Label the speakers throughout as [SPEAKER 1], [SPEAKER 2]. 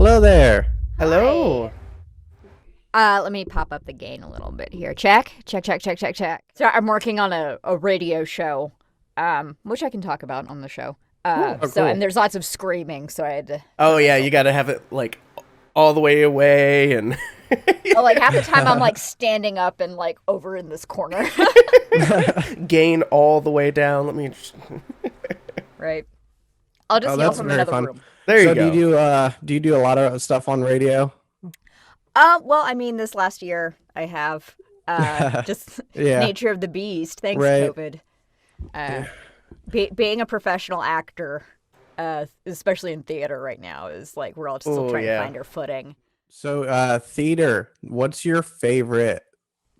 [SPEAKER 1] Hello there.
[SPEAKER 2] Hello.
[SPEAKER 3] Let me pop up the gain a little bit here. Check. So I'm working on a radio show, which I can talk about on the show.
[SPEAKER 1] Cool.
[SPEAKER 3] And there's lots of screaming, so I had to.
[SPEAKER 2] Oh yeah, you gotta have it like all the way away and.
[SPEAKER 3] Like half the time I'm like standing up and like over in this corner.
[SPEAKER 2] Gain all the way down. Let me.
[SPEAKER 3] Right. I'll just yell
[SPEAKER 1] that's
[SPEAKER 3] from
[SPEAKER 1] very
[SPEAKER 3] another
[SPEAKER 1] fun.
[SPEAKER 3] room.
[SPEAKER 2] There you
[SPEAKER 1] So
[SPEAKER 2] go.
[SPEAKER 1] do you do a lot of stuff on radio?
[SPEAKER 3] Well, I mean, this last year I have just
[SPEAKER 1] Yeah.
[SPEAKER 3] nature of the beast. Thanks,
[SPEAKER 1] Right.
[SPEAKER 3] COVID. Being a professional actor, especially in theater right now, is like we're all still trying to find our footing.
[SPEAKER 1] So theater, what's your favorite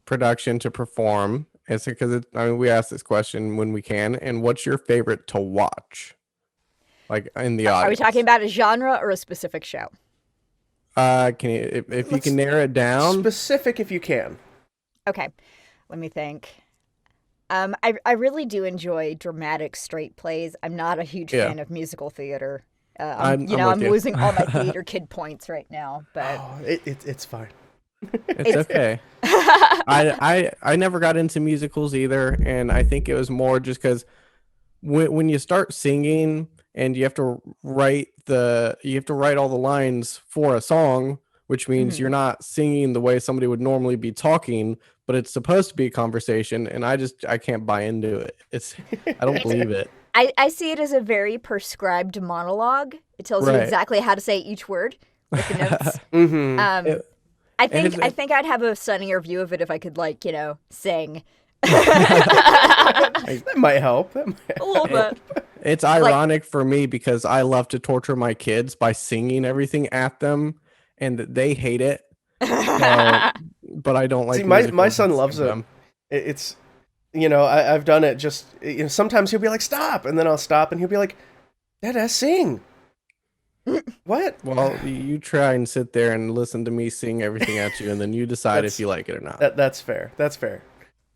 [SPEAKER 1] production to perform? It's because we ask this question when we can. And what's your favorite to watch? Like in the audience.
[SPEAKER 3] Are we talking about a genre or a specific show?
[SPEAKER 1] Can you, if you can narrow it down?
[SPEAKER 2] Specific if you can.
[SPEAKER 3] Okay, let me think. I really do enjoy dramatic straight plays. I'm not a huge fan of musical theater. I'm losing all my theater kid points right now, but
[SPEAKER 2] It's fine.
[SPEAKER 1] It's okay. I never got into musicals either, and I think it was more just because when you start singing and you have to write all the lines for a song, which means you're not singing the way somebody would normally be talking, but it's supposed to be a conversation, and I can't buy into it. I don't believe it.
[SPEAKER 3] I see it as a very prescribed monologue. It tells you exactly how to say each word with the notes.
[SPEAKER 2] Mm-hmm.
[SPEAKER 3] I think I'd have a sunnier view of it if I could sing.
[SPEAKER 2] That might help.
[SPEAKER 3] A little bit.
[SPEAKER 1] It's ironic for me because I love to torture my kids by singing everything at them, and they hate it. But I don't like.
[SPEAKER 2] See, my son loves it. It's I've done it. Just sometimes he'll be like, "Stop," and then I'll stop, and he'll be like, "Dada, sing." What?
[SPEAKER 1] Well, you try and sit there and listen to me sing everything at you, and then you decide if you like it or not.
[SPEAKER 2] That's fair. That's fair.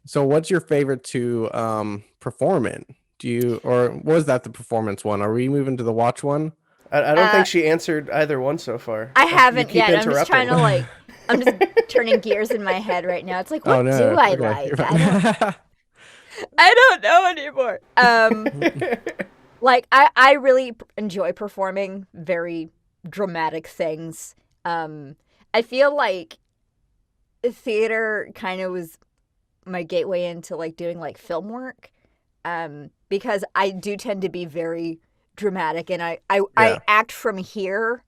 [SPEAKER 1] So, what's your favorite to perform in? Or was that the performance one? Are we moving to the watch one?
[SPEAKER 2] I don't think she answered either one so far.
[SPEAKER 3] I haven't yet. I'm just trying to I'm just turning gears in my head right now. It's like, what do I like? I don't know anymore. I really enjoy performing very dramatic things. I feel like theater kind of was my gateway into doing film work. Because I do tend to be very dramatic, and I act from here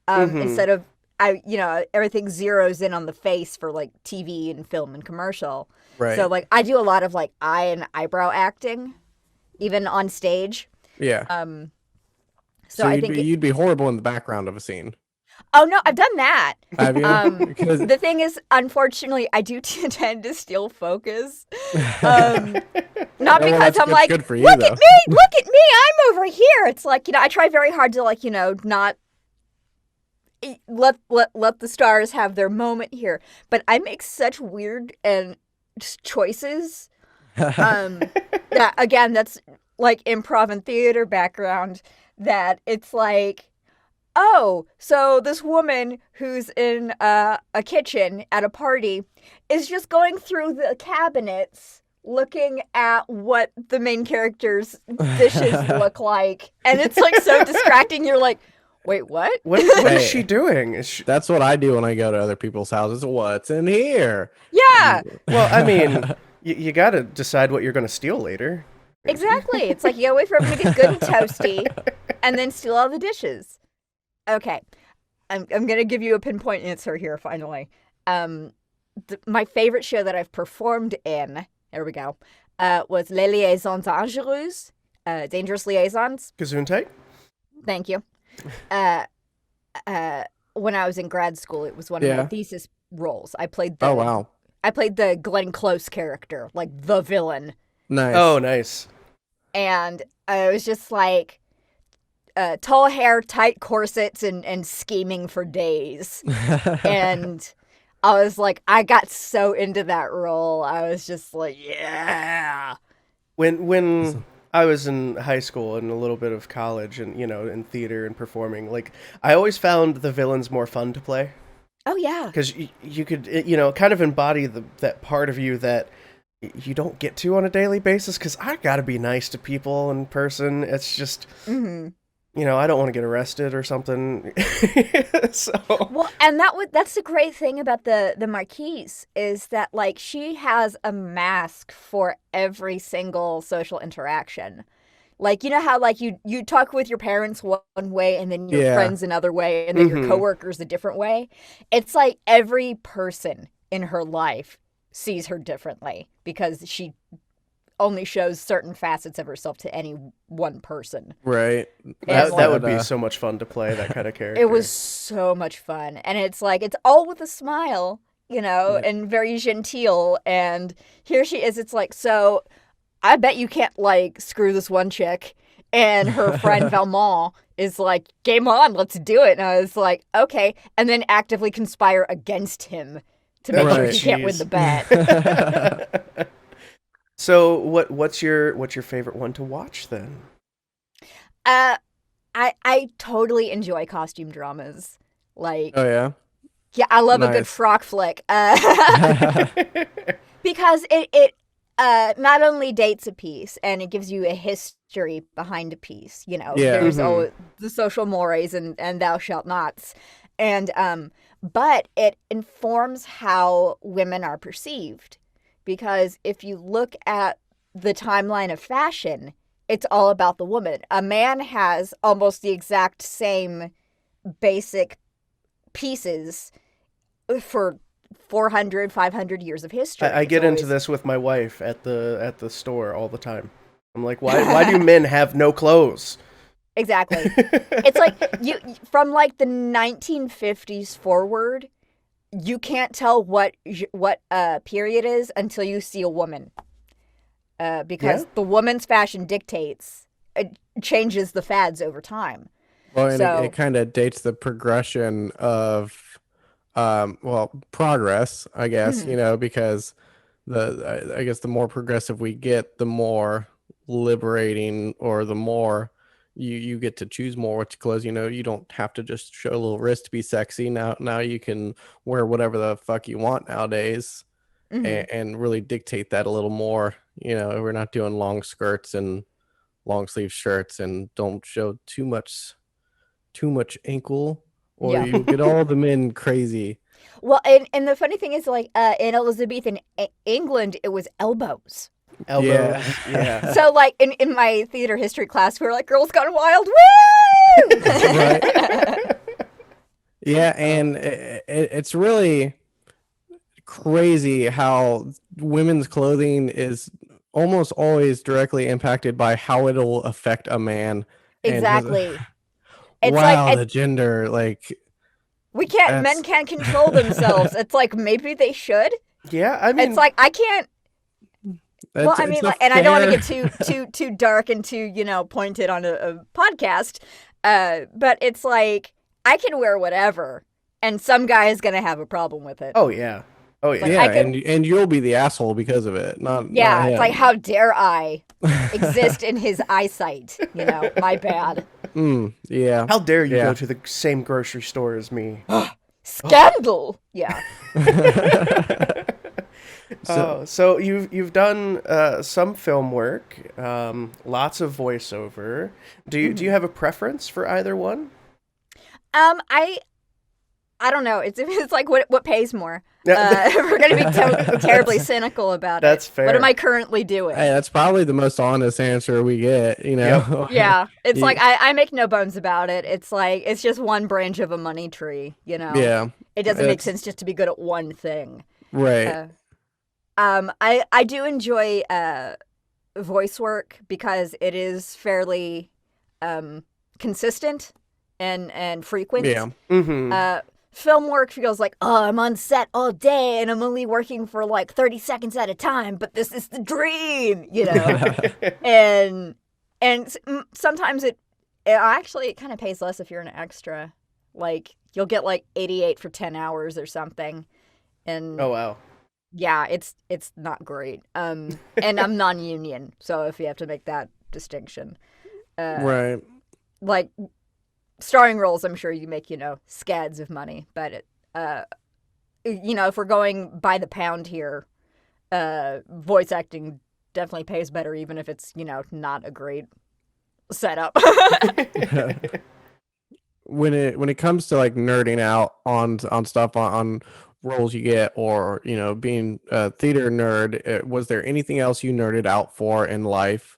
[SPEAKER 3] instead of everything zeroes in on the face for TV and film and commercial.
[SPEAKER 1] Right.
[SPEAKER 3] So I do a lot of eye and eyebrow acting, even on stage.
[SPEAKER 1] Yeah.
[SPEAKER 3] So I think
[SPEAKER 1] you'd be horrible in the background of a scene.
[SPEAKER 3] Oh no, I've done that.
[SPEAKER 1] Have you?
[SPEAKER 3] The thing is, unfortunately, I do tend to steal focus. Not because I'm like,
[SPEAKER 1] good for you,
[SPEAKER 3] look
[SPEAKER 1] though.
[SPEAKER 3] at me, I'm over here. It's like, I try very hard to not let the stars have their moment here. But I make such weird and choices. That again, that's improv and theater background. That it's like, oh, so this woman who's in a kitchen at a party is just going through the cabinets looking at what the main character's dishes look like. And it's so distracting. You're like, wait, what?
[SPEAKER 2] What is she doing?
[SPEAKER 1] That's what I do when I go to other people's houses. What's in here?
[SPEAKER 3] Yeah.
[SPEAKER 2] Well, I mean, you got to decide what you're going to steal later.
[SPEAKER 3] Exactly. It's like you gotta wait for everything to get good and toasty and then steal all the dishes. Okay. I'm going to give you a pinpoint answer here, finally. My favorite show that I've performed in, there we go, was Les Liaisons Dangereuses, Dangerous Liaisons.
[SPEAKER 2] Gesundheit?
[SPEAKER 3] Thank you. When I was in grad school, it was one of my thesis roles. I played the Glenn Close character, the villain.
[SPEAKER 1] Nice.
[SPEAKER 2] Oh, nice.
[SPEAKER 3] And I was just tall hair, tight corsets, and scheming for days. And I was I got so into that role. I was just yeah.
[SPEAKER 2] When I was in high school and a little bit of college and, in theater and performing. Like, I always found the villains more fun to play.
[SPEAKER 3] Oh, yeah.
[SPEAKER 2] Because you could, kind of embody that part of you that you don't get to on a daily basis. Because I got to be nice to people in person. It's just, I don't want to get arrested or something. So.
[SPEAKER 3] Well, and that's the great thing about the Marquise is that, like, she has a mask for every single social interaction. Like, you know how, like, you talk with your parents one way and then your friends another way and then your coworkers a different way? It's like every person in her life sees her differently because she only shows certain facets of herself to any one person.
[SPEAKER 1] Right.
[SPEAKER 2] That would be so much fun to play, that kind of character.
[SPEAKER 3] It was so much fun. And it's like, it's all with a smile, and very genteel. And here she is. It's like, so I bet you can't, like, screw this one chick. And her friend Valmont is like, game on, let's do it. And I was like, okay. And then actively conspire against him to make sure he can't win the bet.
[SPEAKER 2] So what's your favorite one to watch then?
[SPEAKER 3] I totally enjoy costume dramas. Like,
[SPEAKER 1] oh yeah,
[SPEAKER 3] yeah, I love a good frock flick. Because it not only dates a piece and it gives you a history behind a piece. There's all the social mores and thou shalt nots, and but it informs how women are perceived. Because if you look at the timeline of fashion, it's all about the woman. A man has almost the exact same basic pieces for 400, 500 years of history.
[SPEAKER 2] I get into this with my wife at the store all the time. I'm like, why do men have no clothes?
[SPEAKER 3] Exactly. It's like you from like the 1950s forward, you can't tell what period is until you see a woman, because the woman's fashion dictates, changes the fads over time.
[SPEAKER 1] Well, and it kind of dates the progression of, progress, I guess, because I guess the more progressive we get, the more liberating, or the more you get to choose more what clothes. You don't have to just show a little wrist to be sexy. Now you can wear whatever the fuck you want nowadays, and really dictate that a little more. We're not doing long skirts and long sleeve shirts, and don't show too much ankle, or you get all the men crazy.
[SPEAKER 3] Well, and the funny thing is, like, in Elizabethan England, it was elbows.
[SPEAKER 2] Yeah.
[SPEAKER 3] So, like, in my theater history class, we were like, Girls Gone Wild, woo!
[SPEAKER 1] Right. Yeah, and it's really crazy how women's clothing is almost always directly impacted by how it'll affect a man.
[SPEAKER 3] Exactly.
[SPEAKER 1] It's like the gender, like,
[SPEAKER 3] men can't control themselves. It's like, maybe they should.
[SPEAKER 2] Yeah, I mean,
[SPEAKER 3] it's like, I can't. Well, I mean, like, and I don't want to get too dark and too, pointed on a podcast. But it's like, I can wear whatever, and some guy is going to have a problem with it.
[SPEAKER 2] Oh yeah. Like,
[SPEAKER 1] yeah, and you'll be the asshole because of it. Not
[SPEAKER 3] it's like, how dare I exist in his eyesight? My bad.
[SPEAKER 1] Yeah.
[SPEAKER 2] How dare you go to the same grocery store as me?
[SPEAKER 3] Scandal. Yeah.
[SPEAKER 2] So you've done some film work, lots of voiceover. Do you have a preference for either one?
[SPEAKER 3] I don't know. It's like what pays more. If we're gonna be terribly cynical about
[SPEAKER 2] That's fair.
[SPEAKER 3] What am I currently doing?
[SPEAKER 1] Hey, that's probably the most honest answer we get.
[SPEAKER 2] Yep.
[SPEAKER 3] Yeah, it's like I make no bones about it. It's like it's just one branch of a money tree.
[SPEAKER 1] Yeah.
[SPEAKER 3] It doesn't make sense just to be good at one thing.
[SPEAKER 1] Right.
[SPEAKER 3] I do enjoy voice work because it is fairly consistent and frequent.
[SPEAKER 2] Yeah.
[SPEAKER 3] Film work feels like, I'm on set all day and I'm only working for like 30 seconds at a time, but this is the dream, and sometimes it kind of pays less if you're an extra. Like, you'll get like 88 for 10 hours or something. And
[SPEAKER 2] oh wow.
[SPEAKER 3] Yeah, it's not great. And I'm non-union, so if you have to make that distinction.
[SPEAKER 1] Right.
[SPEAKER 3] Like starring roles, I'm sure you make, scads of money, but if we're going by the pound here, voice acting definitely pays better, even if it's, not a great setup.
[SPEAKER 1] When it comes to like nerding out on stuff on roles you get, or being a theater nerd, was there anything else you nerded out for in life,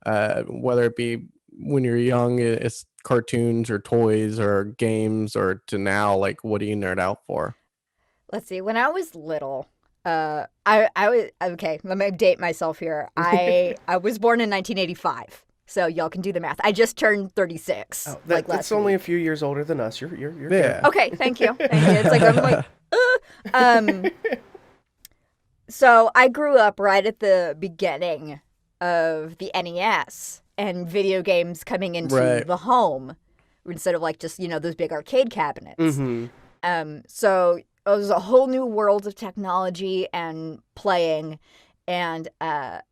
[SPEAKER 1] whether it be when you're young, it's cartoons or toys or games, or to now, like what do you nerd out for?
[SPEAKER 3] Let's see. When I was little, I was okay. Let me date myself here. I was born in 1985, so y'all can do the math. I just turned 36.
[SPEAKER 2] Oh,
[SPEAKER 3] last
[SPEAKER 2] that's only
[SPEAKER 3] week.
[SPEAKER 2] a few years older than us. You're
[SPEAKER 1] Yeah.
[SPEAKER 2] good.
[SPEAKER 3] Okay, thank you. It's like I'm like, So I grew up right at the beginning of the NES and video games coming into the home instead of like just those big arcade cabinets.
[SPEAKER 2] Mm-hmm.
[SPEAKER 3] So it was a whole new world of technology and playing, and I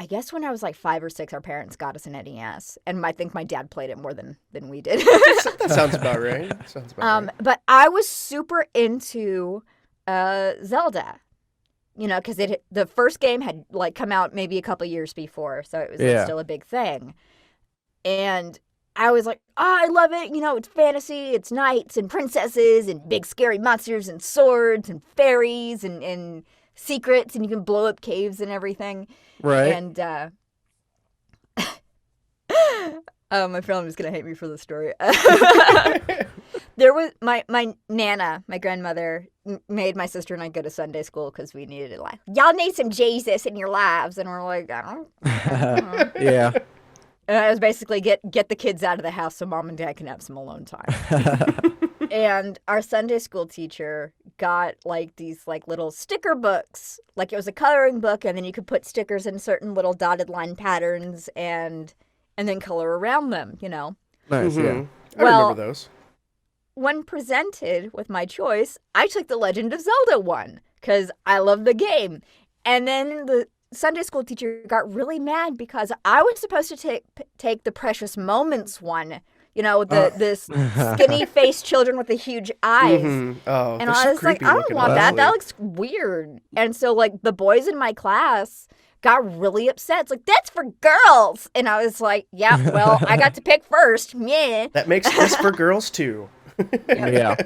[SPEAKER 3] guess when I was like 5 or 6, our parents got us an NES, and I think my dad played it more than we did.
[SPEAKER 2] That sounds about right.
[SPEAKER 3] But I was super into Zelda, because the first game had like come out maybe a couple years before, so it was like, still a big thing, and I was like, oh, I love it. It's fantasy, it's knights and princesses and big scary monsters and swords and fairies and secrets, and you can blow up caves and everything.
[SPEAKER 1] Right.
[SPEAKER 3] And my family's gonna hate me for this story. There was my Nana, my grandmother, made my sister and I go to Sunday school because we needed it. Like, y'all need some Jesus in your lives, and we're like, I don't know.
[SPEAKER 1] Yeah.
[SPEAKER 3] And I was basically get the kids out of the house so mom and dad can have some alone time. And our Sunday school teacher got like these like little sticker books. Like it was a coloring book, and then you could put stickers in certain little dotted line patterns and then color around them,
[SPEAKER 1] Nice,
[SPEAKER 2] Mm-hmm.
[SPEAKER 1] yeah.
[SPEAKER 2] I remember those.
[SPEAKER 3] When presented with my choice, I took the Legend of Zelda one because I love the game. And then the Sunday school teacher got really mad because I was supposed to take the Precious Moments one, this skinny-faced children with the huge eyes.
[SPEAKER 2] Mm-hmm. Oh,
[SPEAKER 3] and I was like, I don't want that. That looks weird. And so, like, the boys in my class got really upset. It's like, that's for girls. And I was like, yeah, well, I got to pick first. Yeah.
[SPEAKER 2] That makes this for girls, too.
[SPEAKER 1] Yeah.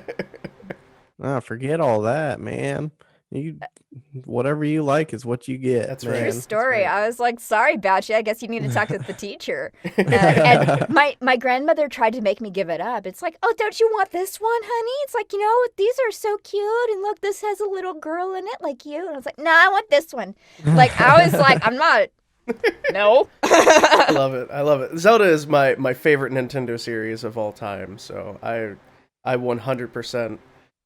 [SPEAKER 1] Forget all that, man. Whatever you like is what you get.
[SPEAKER 2] That's
[SPEAKER 1] man.
[SPEAKER 2] right.
[SPEAKER 3] True story.
[SPEAKER 2] Right.
[SPEAKER 3] I was like, sorry about you. I guess you need to talk to the teacher. And my grandmother tried to make me give it up. It's like, oh, don't you want this one, honey? It's like, these are so cute. And look, this has a little girl in it like you. And I was like, no, I want this one. Like, I was like, I'm not. No.
[SPEAKER 2] I love it. Zelda is my favorite Nintendo series of all time. So I 100%.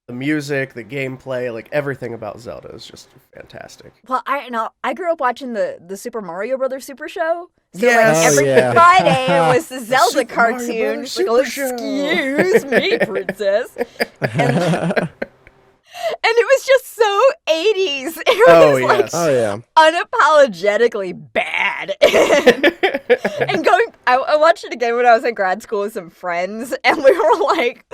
[SPEAKER 2] The music, the gameplay, like everything about Zelda is just fantastic.
[SPEAKER 3] Well, I grew up watching the Super Mario Brothers Super Show. So
[SPEAKER 2] Yes.
[SPEAKER 3] like every Friday it was the Zelda
[SPEAKER 2] Super Mario
[SPEAKER 3] cartoon.
[SPEAKER 2] Brothers
[SPEAKER 3] Like, oh,
[SPEAKER 2] Super Show.
[SPEAKER 3] excuse me, princess. And it was just so 80s. It was like
[SPEAKER 1] Oh yeah.
[SPEAKER 3] unapologetically bad. And I watched it again when I was in grad school with some friends, and we were like,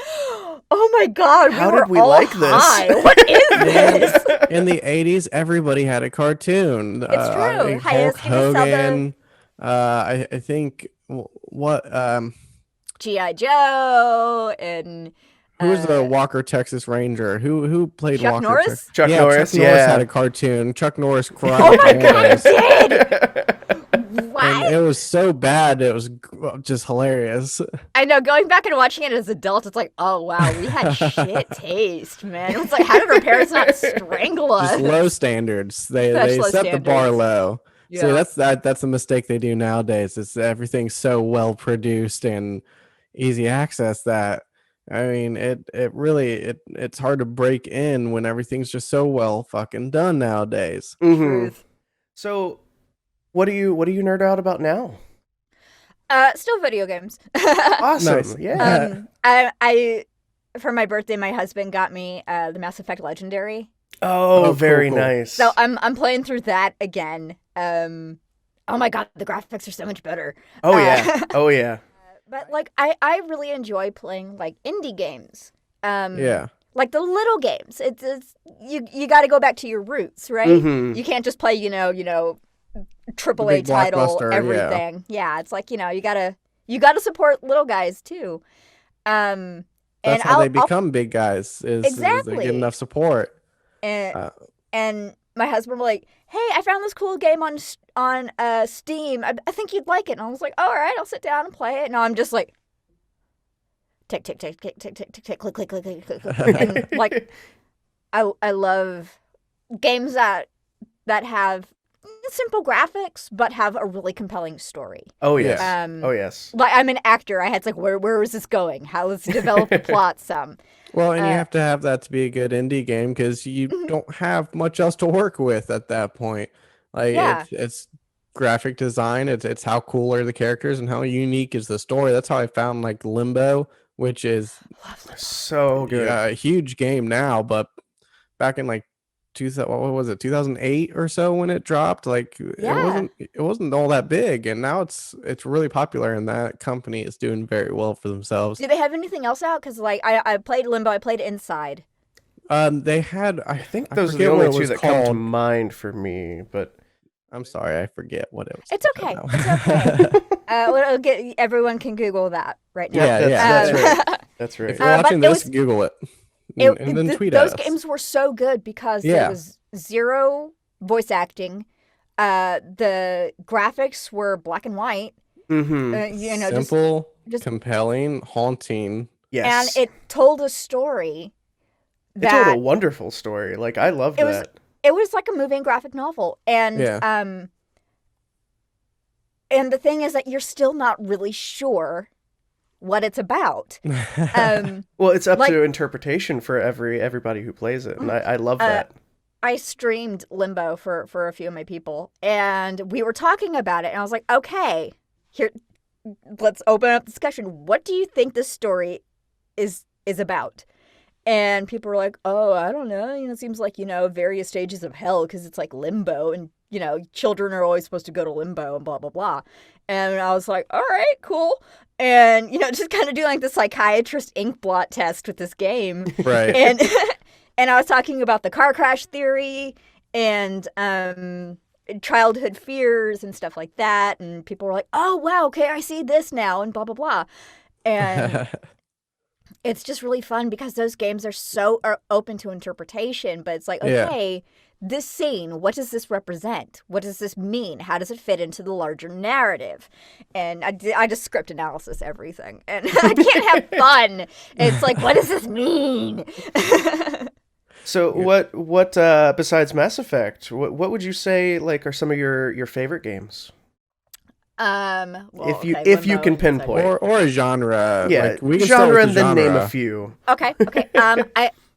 [SPEAKER 3] oh my God,
[SPEAKER 2] How
[SPEAKER 3] were
[SPEAKER 2] did we
[SPEAKER 3] all
[SPEAKER 2] like this?
[SPEAKER 3] high. What is this?
[SPEAKER 1] In the 80s, everybody had a cartoon.
[SPEAKER 3] It's true.
[SPEAKER 1] Hulk
[SPEAKER 3] Hayasuke Misawa.
[SPEAKER 1] Hogan. I think what
[SPEAKER 3] G.I. Joe and
[SPEAKER 1] who was the Walker Texas Ranger? Who played
[SPEAKER 3] Chuck
[SPEAKER 1] Walker?
[SPEAKER 3] Norris?
[SPEAKER 2] Chuck
[SPEAKER 1] Yeah,
[SPEAKER 2] Norris,
[SPEAKER 1] Chuck Norris
[SPEAKER 2] yeah.
[SPEAKER 1] had a cartoon. Chuck Norris cried.
[SPEAKER 3] Oh my God, it did!
[SPEAKER 1] And
[SPEAKER 3] What?
[SPEAKER 1] it was so bad, it was just hilarious.
[SPEAKER 3] I know, going back and watching it as adults, it's like, oh wow, we had shit taste, man. It was like, how did our parents not strangle us?
[SPEAKER 1] Just low standards. They
[SPEAKER 3] Such low
[SPEAKER 1] set the bar
[SPEAKER 3] standards.
[SPEAKER 1] low.
[SPEAKER 3] Yeah.
[SPEAKER 1] See, that's a mistake they do nowadays. It's everything's so well produced and easy access that I mean it's hard to break in when everything's just so well fucking done nowadays.
[SPEAKER 2] Mhm.
[SPEAKER 3] Truth.
[SPEAKER 2] So, what do you nerd out about now?
[SPEAKER 3] Still video games.
[SPEAKER 2] Awesome.
[SPEAKER 1] Nice.
[SPEAKER 2] Yeah.
[SPEAKER 3] I for my birthday, my husband got me the Mass Effect Legendary.
[SPEAKER 2] Oh,
[SPEAKER 1] cool,
[SPEAKER 2] very
[SPEAKER 1] cool.
[SPEAKER 2] nice.
[SPEAKER 3] So I'm playing through that again. oh my god, the graphics are so much better.
[SPEAKER 2] Oh yeah. Oh yeah.
[SPEAKER 3] But like I really enjoy playing like indie games.
[SPEAKER 1] Yeah.
[SPEAKER 3] Like the little games. It's you got to go back to your roots, right?
[SPEAKER 2] Mm-hmm.
[SPEAKER 3] You can't just play, triple A
[SPEAKER 1] big
[SPEAKER 3] title
[SPEAKER 1] blockbuster,
[SPEAKER 3] everything. Yeah, it's like, you got to support little guys too. And
[SPEAKER 1] That's how they become big guys is they
[SPEAKER 3] Exactly.
[SPEAKER 1] get enough support.
[SPEAKER 3] and
[SPEAKER 1] Uh,
[SPEAKER 3] and my husband was like, "Hey, I found this cool game on Steam. I think you'd like it." And I was like, "All right, I'll sit down and play it." And I'm just like, tick tick tick tick tick tick tick tick click click click click click click. And like, I love games that have simple graphics but have a really compelling story.
[SPEAKER 2] Oh yes.
[SPEAKER 3] Um,
[SPEAKER 2] Oh yes.
[SPEAKER 3] Like, I'm an actor. I had to, like, where is this going? How let's develop the plot some.
[SPEAKER 1] well, and you have to have that to be a good indie game because you
[SPEAKER 3] Mhm.
[SPEAKER 1] don't have much else to work with at that point. Like
[SPEAKER 3] Yeah.
[SPEAKER 1] it's graphic design. It's how cool are the characters and how unique is the story. That's how I found like Limbo, which is
[SPEAKER 2] So good.
[SPEAKER 1] a huge game now, but back in like 2000, what was it, 2008 or so when it dropped, like
[SPEAKER 3] Yeah.
[SPEAKER 1] it wasn't all that big, and now it's really popular, and that company is doing very well for themselves.
[SPEAKER 3] Do they have anything else out? Because, like, I played Limbo. I played Inside.
[SPEAKER 1] They had
[SPEAKER 2] I think those are
[SPEAKER 1] forget
[SPEAKER 2] the
[SPEAKER 1] what
[SPEAKER 2] only
[SPEAKER 1] it
[SPEAKER 2] two
[SPEAKER 1] was
[SPEAKER 2] that come to
[SPEAKER 1] called.
[SPEAKER 2] mind for me, but
[SPEAKER 1] I'm sorry, I forget what it was.
[SPEAKER 3] It's
[SPEAKER 1] called
[SPEAKER 3] okay.
[SPEAKER 1] now.
[SPEAKER 3] It's okay. Everyone can Google that right now.
[SPEAKER 1] Yeah,
[SPEAKER 2] that's
[SPEAKER 1] yeah.
[SPEAKER 2] right. That's
[SPEAKER 1] If
[SPEAKER 2] right.
[SPEAKER 1] you're
[SPEAKER 3] but
[SPEAKER 1] watching
[SPEAKER 3] it
[SPEAKER 1] this,
[SPEAKER 3] was-
[SPEAKER 1] Google it, and then tweet at
[SPEAKER 3] those
[SPEAKER 1] us.
[SPEAKER 3] games were so good because
[SPEAKER 1] Yeah.
[SPEAKER 3] there was zero voice acting. The graphics were black and white.
[SPEAKER 2] Mm-hmm.
[SPEAKER 1] Simple,
[SPEAKER 3] just
[SPEAKER 1] compelling, haunting.
[SPEAKER 2] Yes.
[SPEAKER 3] and it told a story
[SPEAKER 2] It
[SPEAKER 3] that
[SPEAKER 2] told a wonderful story. Like I love
[SPEAKER 3] It was-
[SPEAKER 2] that.
[SPEAKER 3] it was like a moving graphic novel. And
[SPEAKER 1] Yeah.
[SPEAKER 3] and the thing is that you're still not really sure what it's about.
[SPEAKER 2] Well, it's up
[SPEAKER 3] like-
[SPEAKER 2] to interpretation for everybody who plays it, and I love that.
[SPEAKER 3] I streamed Limbo for a few of my people, and we were talking about it, and I was like, okay, here, let's open up discussion. What do you think this story is about? And people were like, oh, I don't know. It seems like, various stages of hell because it's like limbo, and, children are always supposed to go to limbo and blah, blah, blah. And I was like, all right, cool. And, just kind of doing like the psychiatrist ink blot test with this game.
[SPEAKER 1] Right.
[SPEAKER 3] And and I was talking about the car crash theory and childhood fears and stuff like that. And people were like, oh, wow, okay, I see this now and blah, blah, blah. And it's just really fun because those games are open to interpretation. But it's like,
[SPEAKER 1] Yeah.
[SPEAKER 3] okay, this scene, what does this represent? What does this mean? How does it fit into the larger narrative? And I just script analysis everything. And I can't have fun. It's like, what does this mean?
[SPEAKER 2] So what besides Mass Effect, what would you say like are some of your favorite games?
[SPEAKER 3] Well,
[SPEAKER 2] If you
[SPEAKER 3] Limbo
[SPEAKER 2] can
[SPEAKER 3] and
[SPEAKER 2] pinpoint.
[SPEAKER 1] or a genre.
[SPEAKER 2] Yeah,
[SPEAKER 1] like, we can start
[SPEAKER 2] genre
[SPEAKER 1] with
[SPEAKER 2] and
[SPEAKER 1] the
[SPEAKER 2] then name
[SPEAKER 1] genre.
[SPEAKER 2] a few.
[SPEAKER 3] Okay.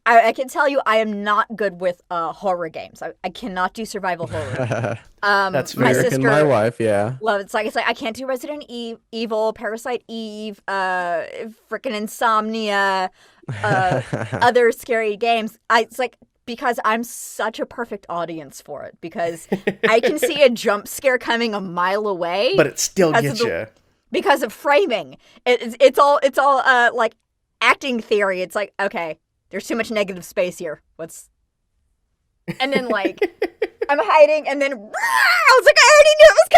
[SPEAKER 3] I can tell you I am not good with horror games. I cannot do survival horror.
[SPEAKER 2] That's
[SPEAKER 3] my
[SPEAKER 2] fair.
[SPEAKER 1] Eric and my
[SPEAKER 3] sister
[SPEAKER 1] wife, yeah.
[SPEAKER 3] loves it's like I can't do Resident Evil, Parasite Eve, freaking Insomnia, other scary games. It's like because I'm such a perfect audience for it because I can see a jump scare coming a mile away.
[SPEAKER 2] But it still
[SPEAKER 3] Because
[SPEAKER 2] gets
[SPEAKER 3] of
[SPEAKER 2] you.
[SPEAKER 3] because of framing. It's all like acting theory. It's like, okay, there's too much negative space here. And then like I'm hiding, and then I was like, I already knew it was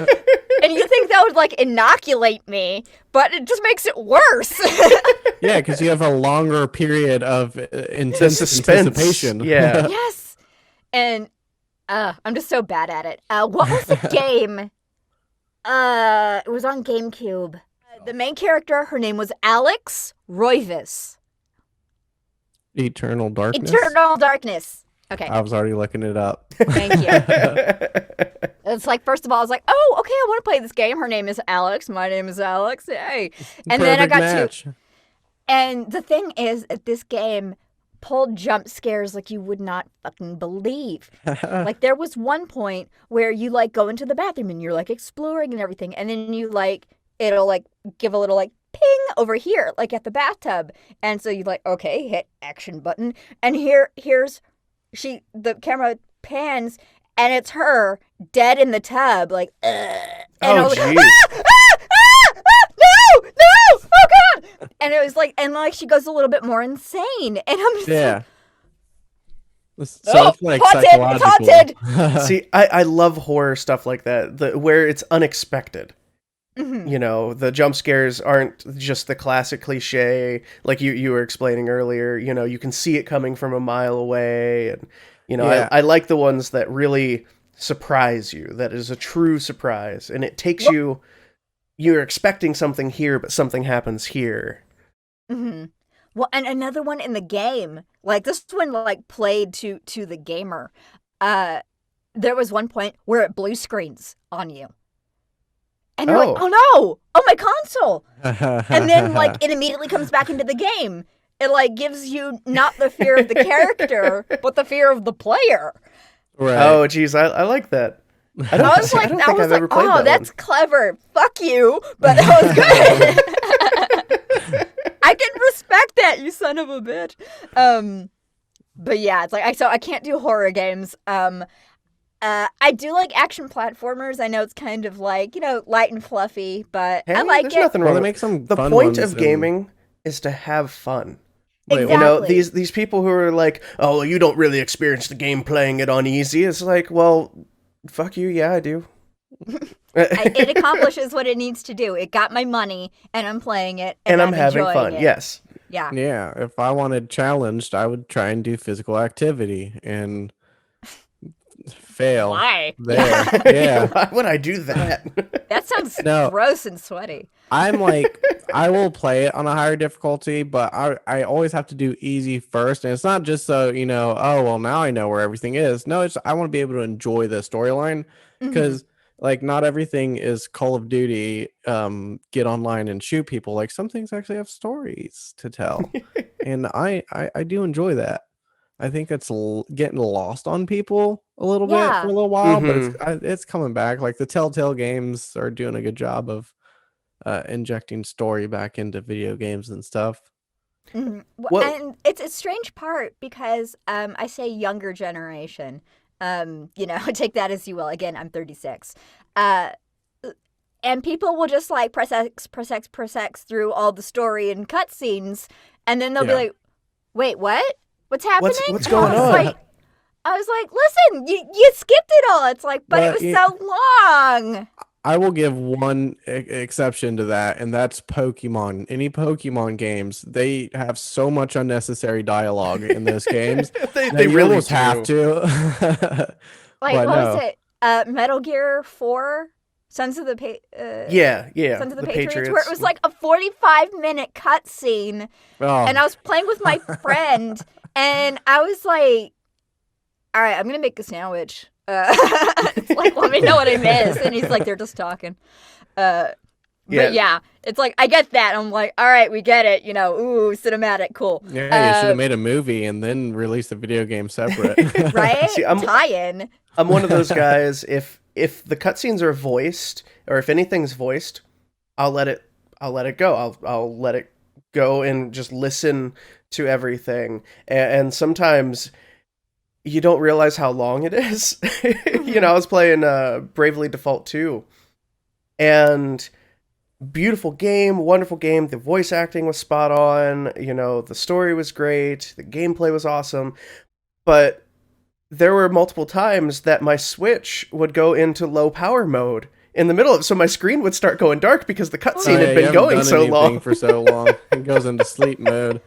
[SPEAKER 3] coming. And you think that would like inoculate me, but it just makes it worse.
[SPEAKER 1] Yeah, because you have a longer period of intense
[SPEAKER 2] suspense.
[SPEAKER 1] anticipation.
[SPEAKER 2] Yeah.
[SPEAKER 3] Yes. And I'm just so bad at it. What was the game? It was on GameCube. The main character, her name was Alex Roivas.
[SPEAKER 1] Eternal Darkness.
[SPEAKER 3] Eternal Darkness. Okay,
[SPEAKER 1] I was already looking it up.
[SPEAKER 3] thank you. It's like, first of all, I was like, oh, okay, I want to play this game. Her name is Alex. My name is Alex. Hey. And then I
[SPEAKER 1] Perfect
[SPEAKER 3] got
[SPEAKER 1] match.
[SPEAKER 3] And the thing is, that this game pulled jump scares like you would not fucking believe. Like, there was one point where you, like, go into the bathroom and you're, like, exploring and everything. And then you, like, it'll, like, give a little, like, ping over here, like, at the bathtub. And so you, like, okay, hit action button. And here's the camera pans, and it's her dead in the tub, like, and I
[SPEAKER 2] Oh,
[SPEAKER 3] was like,
[SPEAKER 2] jeez.
[SPEAKER 3] no, oh god! And it was like, and like she goes a little bit more insane, and I'm just
[SPEAKER 1] Yeah.
[SPEAKER 3] like,
[SPEAKER 1] So it's like
[SPEAKER 3] haunted,
[SPEAKER 1] psychological.
[SPEAKER 3] it's haunted.
[SPEAKER 2] See, I love horror stuff like that, where it's unexpected.
[SPEAKER 3] Mhm.
[SPEAKER 2] You know, the jump scares aren't just the classic cliche, like you were explaining earlier. You know, you can see it coming from a mile away, and you know,
[SPEAKER 1] Yeah.
[SPEAKER 2] I like the ones that really surprise you. That is a true surprise, and it takes you. You're expecting something here, but something happens here.
[SPEAKER 3] Mm-hmm. Well, and another one in the game, like this one, like played to the gamer. There was one point where it blue screens on you, and you're like,
[SPEAKER 2] Oh.
[SPEAKER 3] "Oh no! Oh my console!" And then like it immediately comes back into the game. It like gives you not the fear of the character, but the fear of the player.
[SPEAKER 1] Right.
[SPEAKER 2] Oh, geez, I like that. I
[SPEAKER 3] I
[SPEAKER 2] don't,
[SPEAKER 3] was
[SPEAKER 2] see, I
[SPEAKER 3] like,
[SPEAKER 2] don't
[SPEAKER 3] I
[SPEAKER 2] think
[SPEAKER 3] was
[SPEAKER 2] I've
[SPEAKER 3] like,
[SPEAKER 2] ever played
[SPEAKER 3] oh,
[SPEAKER 2] that
[SPEAKER 3] that's
[SPEAKER 2] one.
[SPEAKER 3] clever. Fuck you, but that was good. I can respect that, you son of a bitch. But yeah, it's like I can't do horror games. I do like action platformers. I know it's kind of like, you know, light and fluffy, but
[SPEAKER 2] Hey,
[SPEAKER 3] I like
[SPEAKER 2] there's
[SPEAKER 3] it.
[SPEAKER 2] nothing
[SPEAKER 1] Well,
[SPEAKER 2] wrong.
[SPEAKER 1] they make some
[SPEAKER 2] The
[SPEAKER 1] fun
[SPEAKER 2] point
[SPEAKER 1] ones
[SPEAKER 2] of
[SPEAKER 1] and-
[SPEAKER 2] gaming is to have fun.
[SPEAKER 1] Wait,
[SPEAKER 3] Exactly.
[SPEAKER 2] You know, these people who are like, oh, you don't really experience the game playing it on easy. It's like, well, fuck you. Yeah, I do.
[SPEAKER 3] It accomplishes what it needs to do. It got my money, and I'm playing it,
[SPEAKER 2] and I'm having
[SPEAKER 3] enjoying
[SPEAKER 2] fun.
[SPEAKER 3] it.
[SPEAKER 2] Yes.
[SPEAKER 3] Yeah.
[SPEAKER 1] Yeah, if I wanted challenged, I would try and do physical activity and fail.
[SPEAKER 3] Why?
[SPEAKER 1] There. Yeah.
[SPEAKER 2] Why would I do that?
[SPEAKER 3] That sounds
[SPEAKER 1] No.
[SPEAKER 3] gross and sweaty.
[SPEAKER 1] I'm like, I will play it on a higher difficulty, but I always have to do easy first. And it's not just so, you know, oh, well, now I know where everything is. No, it's I want to be able to enjoy the storyline because, like, not everything is Call of Duty, get online and shoot people. Like, some things actually have stories to tell. And I do enjoy that. I think it's getting lost on people a little bit
[SPEAKER 3] Yeah.
[SPEAKER 1] for a little while, but it's coming back. Like, the Telltale games are doing a good job of injecting story back into video games and stuff.
[SPEAKER 3] Mhm.
[SPEAKER 2] Well-
[SPEAKER 3] And it's a strange part because I say younger generation. You know, take that as you will. Again, I'm 36. And people will just like press X through all the story and cutscenes, and then they'll be
[SPEAKER 1] Yeah.
[SPEAKER 3] like, "Wait, what? What's happening?
[SPEAKER 2] What's
[SPEAKER 3] And
[SPEAKER 2] going
[SPEAKER 3] I was
[SPEAKER 2] on?"
[SPEAKER 3] Like, I was like, "Listen, you skipped it all." It's like, but it
[SPEAKER 1] But
[SPEAKER 3] was
[SPEAKER 1] it-
[SPEAKER 3] so long.
[SPEAKER 1] I will give one exception to that, and that's Pokemon. Any Pokemon games, they have so much unnecessary dialogue in those games.
[SPEAKER 2] they
[SPEAKER 1] that you
[SPEAKER 2] really
[SPEAKER 1] almost
[SPEAKER 2] do.
[SPEAKER 1] have to.
[SPEAKER 3] Like,
[SPEAKER 1] But
[SPEAKER 3] what
[SPEAKER 1] no.
[SPEAKER 3] was it? Metal Gear 4, Sons of the
[SPEAKER 2] Yeah.
[SPEAKER 3] Sons of the Patriots, where it was like a 45-minute cutscene,
[SPEAKER 1] Oh,
[SPEAKER 3] and I was playing with my friend, and I was like, "All right, I'm gonna make a sandwich." It's like, let me know what I missed, and he's like, "They're just talking." But yeah, it's like I get that. I'm like, "All right, we get it." You know, ooh, cinematic, cool.
[SPEAKER 1] yeah, you should have made a movie and then released the video game separate.
[SPEAKER 3] Right?
[SPEAKER 2] See, I'm-
[SPEAKER 3] Tie-in.
[SPEAKER 2] I'm one of those guys. If the cutscenes are voiced, or if anything's voiced, I'll let it go. I'll let it go and just listen to everything. And sometimes you don't realize how long it is. You know, I was playing Bravely Default 2, and beautiful game, wonderful game. The voice acting was spot on. You know, the story was great. The gameplay was awesome. But there were multiple times that my Switch would go into low power mode in the middle of, so my screen would start going dark because the cutscene
[SPEAKER 1] Yeah,
[SPEAKER 2] had
[SPEAKER 1] you
[SPEAKER 2] been
[SPEAKER 1] haven't
[SPEAKER 2] going
[SPEAKER 1] done
[SPEAKER 2] so
[SPEAKER 1] anything
[SPEAKER 2] long.
[SPEAKER 1] for so long. It goes into sleep mode.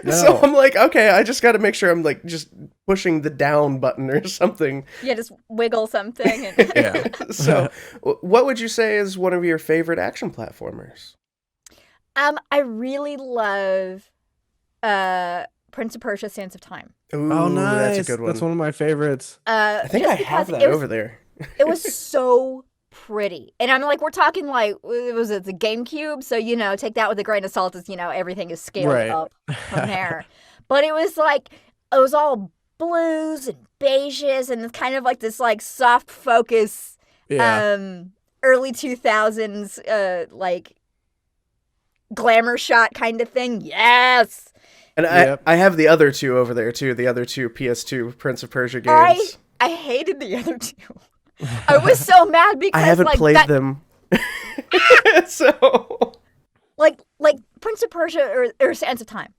[SPEAKER 1] No.
[SPEAKER 2] So I'm like, okay, I just got to make sure I'm like just pushing the down button or something.
[SPEAKER 3] Yeah, just wiggle something. And
[SPEAKER 1] Yeah.
[SPEAKER 2] So, what would you say is one of your favorite action platformers?
[SPEAKER 3] I really love Prince of Persia: Sands of Time.
[SPEAKER 2] Ooh,
[SPEAKER 1] Oh, nice.
[SPEAKER 2] that's a good one.
[SPEAKER 1] That's one of my favorites.
[SPEAKER 2] I think
[SPEAKER 3] Just
[SPEAKER 2] I have
[SPEAKER 3] because
[SPEAKER 2] that over there.
[SPEAKER 3] It was so pretty, and I'm like, we're talking like, was it the GameCube? So you know, take that with a grain of salt, as you know, everything is scaled
[SPEAKER 1] Right.
[SPEAKER 3] up from there. But it was like, it was all blues and beiges, and it's kind of like this like soft focus,
[SPEAKER 1] Yeah.
[SPEAKER 3] early 2000s, like glamour shot kind of thing. Yes.
[SPEAKER 2] And
[SPEAKER 1] Yep.
[SPEAKER 2] I have the other two over there too. The other two PS2 Prince of Persia games.
[SPEAKER 3] I hated the other two. I was so mad because
[SPEAKER 2] I haven't
[SPEAKER 3] like
[SPEAKER 2] played
[SPEAKER 3] that,
[SPEAKER 2] them. So
[SPEAKER 3] like Prince of Persia or Sands of Time,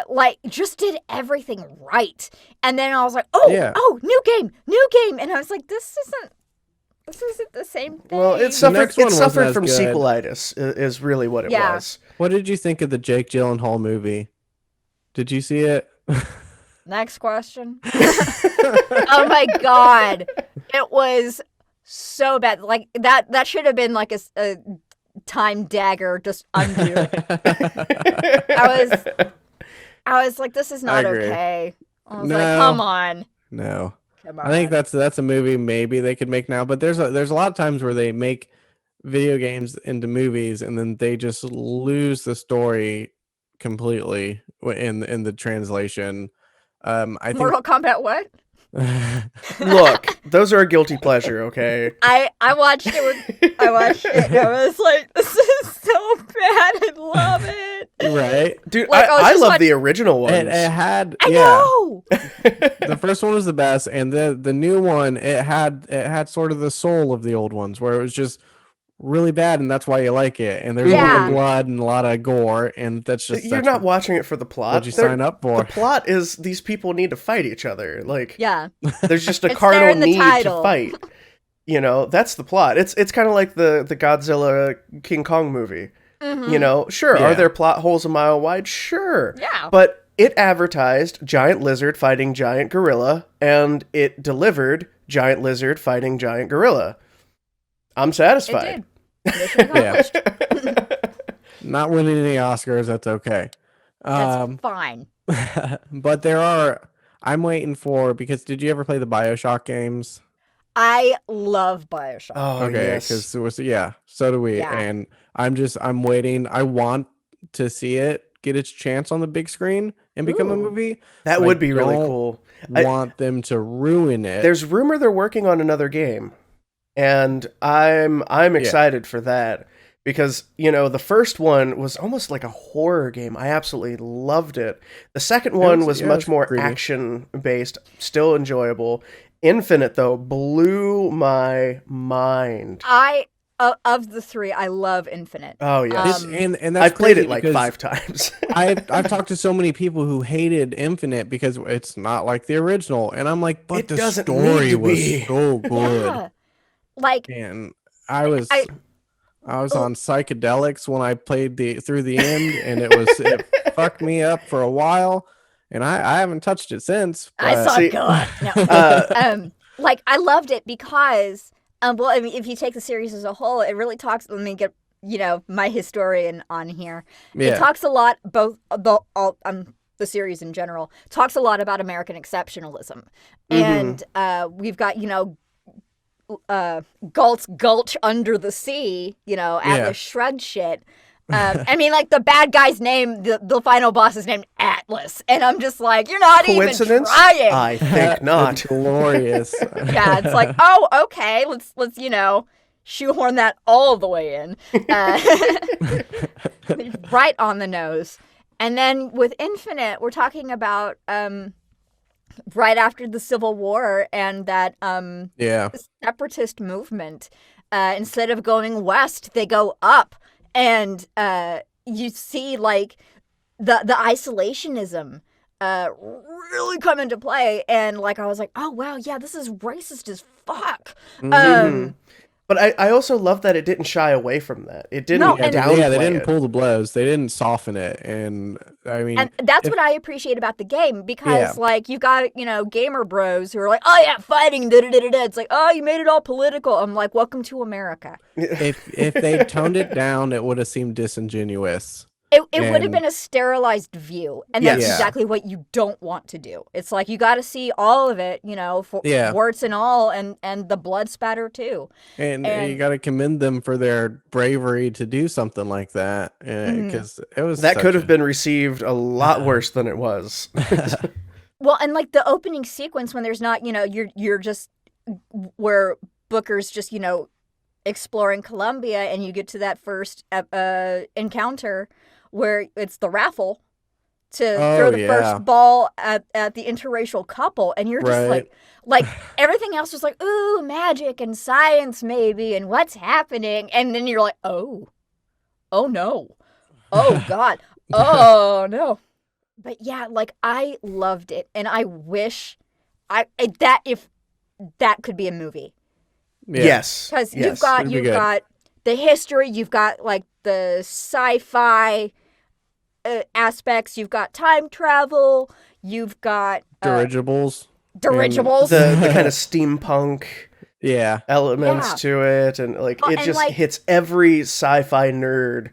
[SPEAKER 3] like just did everything right, and then I was like,
[SPEAKER 1] Yeah.
[SPEAKER 3] new game, and I was like, this isn't the same thing.
[SPEAKER 2] well, it
[SPEAKER 1] next
[SPEAKER 2] suffered.
[SPEAKER 1] one
[SPEAKER 2] It
[SPEAKER 1] wasn't
[SPEAKER 2] suffered
[SPEAKER 1] as
[SPEAKER 2] from
[SPEAKER 1] good.
[SPEAKER 2] sequelitis. Is really what it
[SPEAKER 3] Yeah.
[SPEAKER 2] was.
[SPEAKER 1] What did you think of the Jake Gyllenhaal movie? Did you see it?
[SPEAKER 3] Next question. Oh my god, it was so bad. Like that should have been like a time dagger, just undo. I was like, this is not
[SPEAKER 1] agree.
[SPEAKER 3] okay. I was
[SPEAKER 1] No.
[SPEAKER 3] like, come on.
[SPEAKER 1] No.
[SPEAKER 3] Come on.
[SPEAKER 1] I think that's a movie maybe they could make now, but there's a lot of times where they make video games into movies and then they just lose the story completely in the translation. I think
[SPEAKER 3] Mortal Kombat what?
[SPEAKER 2] Look, those are a guilty pleasure. Okay.
[SPEAKER 3] I watched it and I was like, this is so bad. I love it.
[SPEAKER 1] right.
[SPEAKER 2] Dude,
[SPEAKER 3] Like, I was
[SPEAKER 2] I
[SPEAKER 3] just
[SPEAKER 2] love
[SPEAKER 3] watch-
[SPEAKER 2] the original ones.
[SPEAKER 1] It had
[SPEAKER 3] I
[SPEAKER 1] yeah.
[SPEAKER 3] know.
[SPEAKER 1] The first one was the best, and the new one it had sort of the soul of the old ones, where it was just really bad, and that's why you like it. And there's a lot
[SPEAKER 3] Yeah.
[SPEAKER 1] of blood and a lot of gore, and
[SPEAKER 2] You're
[SPEAKER 1] that's
[SPEAKER 2] not watching it for the plot.
[SPEAKER 1] what'd you sign up for.
[SPEAKER 2] The plot is these people need to fight each other. Like,
[SPEAKER 3] Yeah.
[SPEAKER 2] there's just a
[SPEAKER 3] It's there
[SPEAKER 2] carnal
[SPEAKER 3] in the
[SPEAKER 2] need
[SPEAKER 3] title.
[SPEAKER 2] to fight. You know, that's the plot. It's kind of like the Godzilla King Kong movie.
[SPEAKER 3] Mhm.
[SPEAKER 2] You know, sure,
[SPEAKER 1] Yeah.
[SPEAKER 2] are there plot holes a mile wide? Sure.
[SPEAKER 3] Yeah.
[SPEAKER 2] But it advertised giant lizard fighting giant gorilla, and it delivered giant lizard fighting giant gorilla. I'm
[SPEAKER 3] It
[SPEAKER 2] satisfied.
[SPEAKER 3] did. Mission accomplished.
[SPEAKER 1] Not winning any Oscars, that's okay.
[SPEAKER 3] That's fine.
[SPEAKER 1] But I'm waiting for, because did you ever play the BioShock games?
[SPEAKER 3] I love Bioshock.
[SPEAKER 2] Oh,
[SPEAKER 1] Okay,
[SPEAKER 2] yes.
[SPEAKER 1] because it was so do we,
[SPEAKER 3] Yeah.
[SPEAKER 1] and I'm waiting. I want to see it get its chance on the big screen and become a
[SPEAKER 3] Ooh.
[SPEAKER 1] movie.
[SPEAKER 2] That
[SPEAKER 1] but
[SPEAKER 2] would
[SPEAKER 1] I
[SPEAKER 2] be really
[SPEAKER 1] don't
[SPEAKER 2] cool.
[SPEAKER 1] Want them to ruin it?
[SPEAKER 2] There's rumor they're working on another game, and I'm excited for that because, you know, the first one was almost like a horror game. I absolutely loved it. The second one was
[SPEAKER 1] it
[SPEAKER 2] much
[SPEAKER 1] was
[SPEAKER 2] more
[SPEAKER 1] creepy.
[SPEAKER 2] action based, still enjoyable. Infinite though blew my mind.
[SPEAKER 3] Of the three, I love Infinite.
[SPEAKER 2] Oh yes.
[SPEAKER 1] and that's
[SPEAKER 2] I've played
[SPEAKER 1] crazy
[SPEAKER 2] it like
[SPEAKER 1] because
[SPEAKER 2] 5 times.
[SPEAKER 1] I've talked to so many people who hated Infinite because it's not like the original, and I'm like, but
[SPEAKER 2] It
[SPEAKER 1] the
[SPEAKER 2] doesn't need
[SPEAKER 1] story
[SPEAKER 2] to
[SPEAKER 1] was
[SPEAKER 2] be.
[SPEAKER 1] so good,
[SPEAKER 3] Yeah. Like,
[SPEAKER 1] and I was
[SPEAKER 3] I-
[SPEAKER 1] on psychedelics when I played through the end, and it fucked me up for a while, and I haven't touched it since.
[SPEAKER 3] I
[SPEAKER 1] but-
[SPEAKER 3] saw
[SPEAKER 2] See-
[SPEAKER 3] God. No. Like, I loved it because, well, I mean, if you take the series as a whole, it really talks. Let me get, you know, my historian on here. It
[SPEAKER 1] yeah,
[SPEAKER 3] talks a lot, both the series in general talks a lot about American exceptionalism, and we've got, you know, Gulch under the sea, you know, Atlas Shrugged shit. I mean, like, the bad guy's name, the final boss is named Atlas, and I'm just like, you're not even
[SPEAKER 2] Coincidence?
[SPEAKER 3] trying.
[SPEAKER 2] I think not.
[SPEAKER 1] It's glorious.
[SPEAKER 3] Yeah, it's like, oh, okay, let's you know, shoehorn that all the way in, right on the nose. And then with Infinite, we're talking about right after the Civil War and that
[SPEAKER 1] yeah,
[SPEAKER 3] separatist movement. Instead of going west, they go up, and you see like the isolationism really come into play. And like I was like, oh wow, yeah, this is racist as fuck.
[SPEAKER 2] But I also love that it didn't shy away from that. It didn't
[SPEAKER 3] No, and-
[SPEAKER 2] downplay
[SPEAKER 1] they didn't
[SPEAKER 2] it.
[SPEAKER 1] pull the blows. They didn't soften it, and I mean,
[SPEAKER 3] And that's what I appreciate about the game, because
[SPEAKER 1] Yeah.
[SPEAKER 3] like you got, you know, gamer bros who are like, oh yeah, fighting, da da da da. It's like, oh, you made it all political. I'm like, welcome to America.
[SPEAKER 1] if they toned it down, it would have seemed disingenuous.
[SPEAKER 3] It would have
[SPEAKER 1] And-
[SPEAKER 3] been a sterilized view, and that's
[SPEAKER 2] Yes.
[SPEAKER 3] exactly what you don't want to do. It's like you got to see all of it, you know, for
[SPEAKER 1] Yeah.
[SPEAKER 3] warts and all, and the blood spatter too.
[SPEAKER 1] And
[SPEAKER 3] And-
[SPEAKER 1] you got to commend them for their bravery to do something like that, because it was
[SPEAKER 2] That
[SPEAKER 1] such
[SPEAKER 2] could have
[SPEAKER 1] a-
[SPEAKER 2] been received a lot worse than it was.
[SPEAKER 3] Well, and like the opening sequence when there's not, you know, you're just where Booker's just, you know, exploring Colombia, and you get to that first encounter where it's the raffle to
[SPEAKER 1] Oh,
[SPEAKER 3] throw the
[SPEAKER 1] yeah.
[SPEAKER 3] first ball at the interracial couple, and you're just
[SPEAKER 1] Right.
[SPEAKER 3] like everything else was like, ooh, magic and science maybe, and what's happening, and then you're like, oh no, oh god, oh no. But yeah, like I loved it, and I wish that if that could be a movie.
[SPEAKER 1] Yeah.
[SPEAKER 2] Yes.
[SPEAKER 3] Because
[SPEAKER 2] yes.
[SPEAKER 1] It'd be
[SPEAKER 3] you've
[SPEAKER 1] good.
[SPEAKER 3] got the history, you've got like the sci-fi aspects, you've got time travel, you've got
[SPEAKER 1] Dirigibles.
[SPEAKER 3] dirigibles.
[SPEAKER 2] The kind of steampunk
[SPEAKER 1] Yeah.
[SPEAKER 2] elements
[SPEAKER 3] Yeah.
[SPEAKER 2] to it, and like it
[SPEAKER 3] And,
[SPEAKER 2] just
[SPEAKER 3] like-
[SPEAKER 2] hits every sci-fi nerd,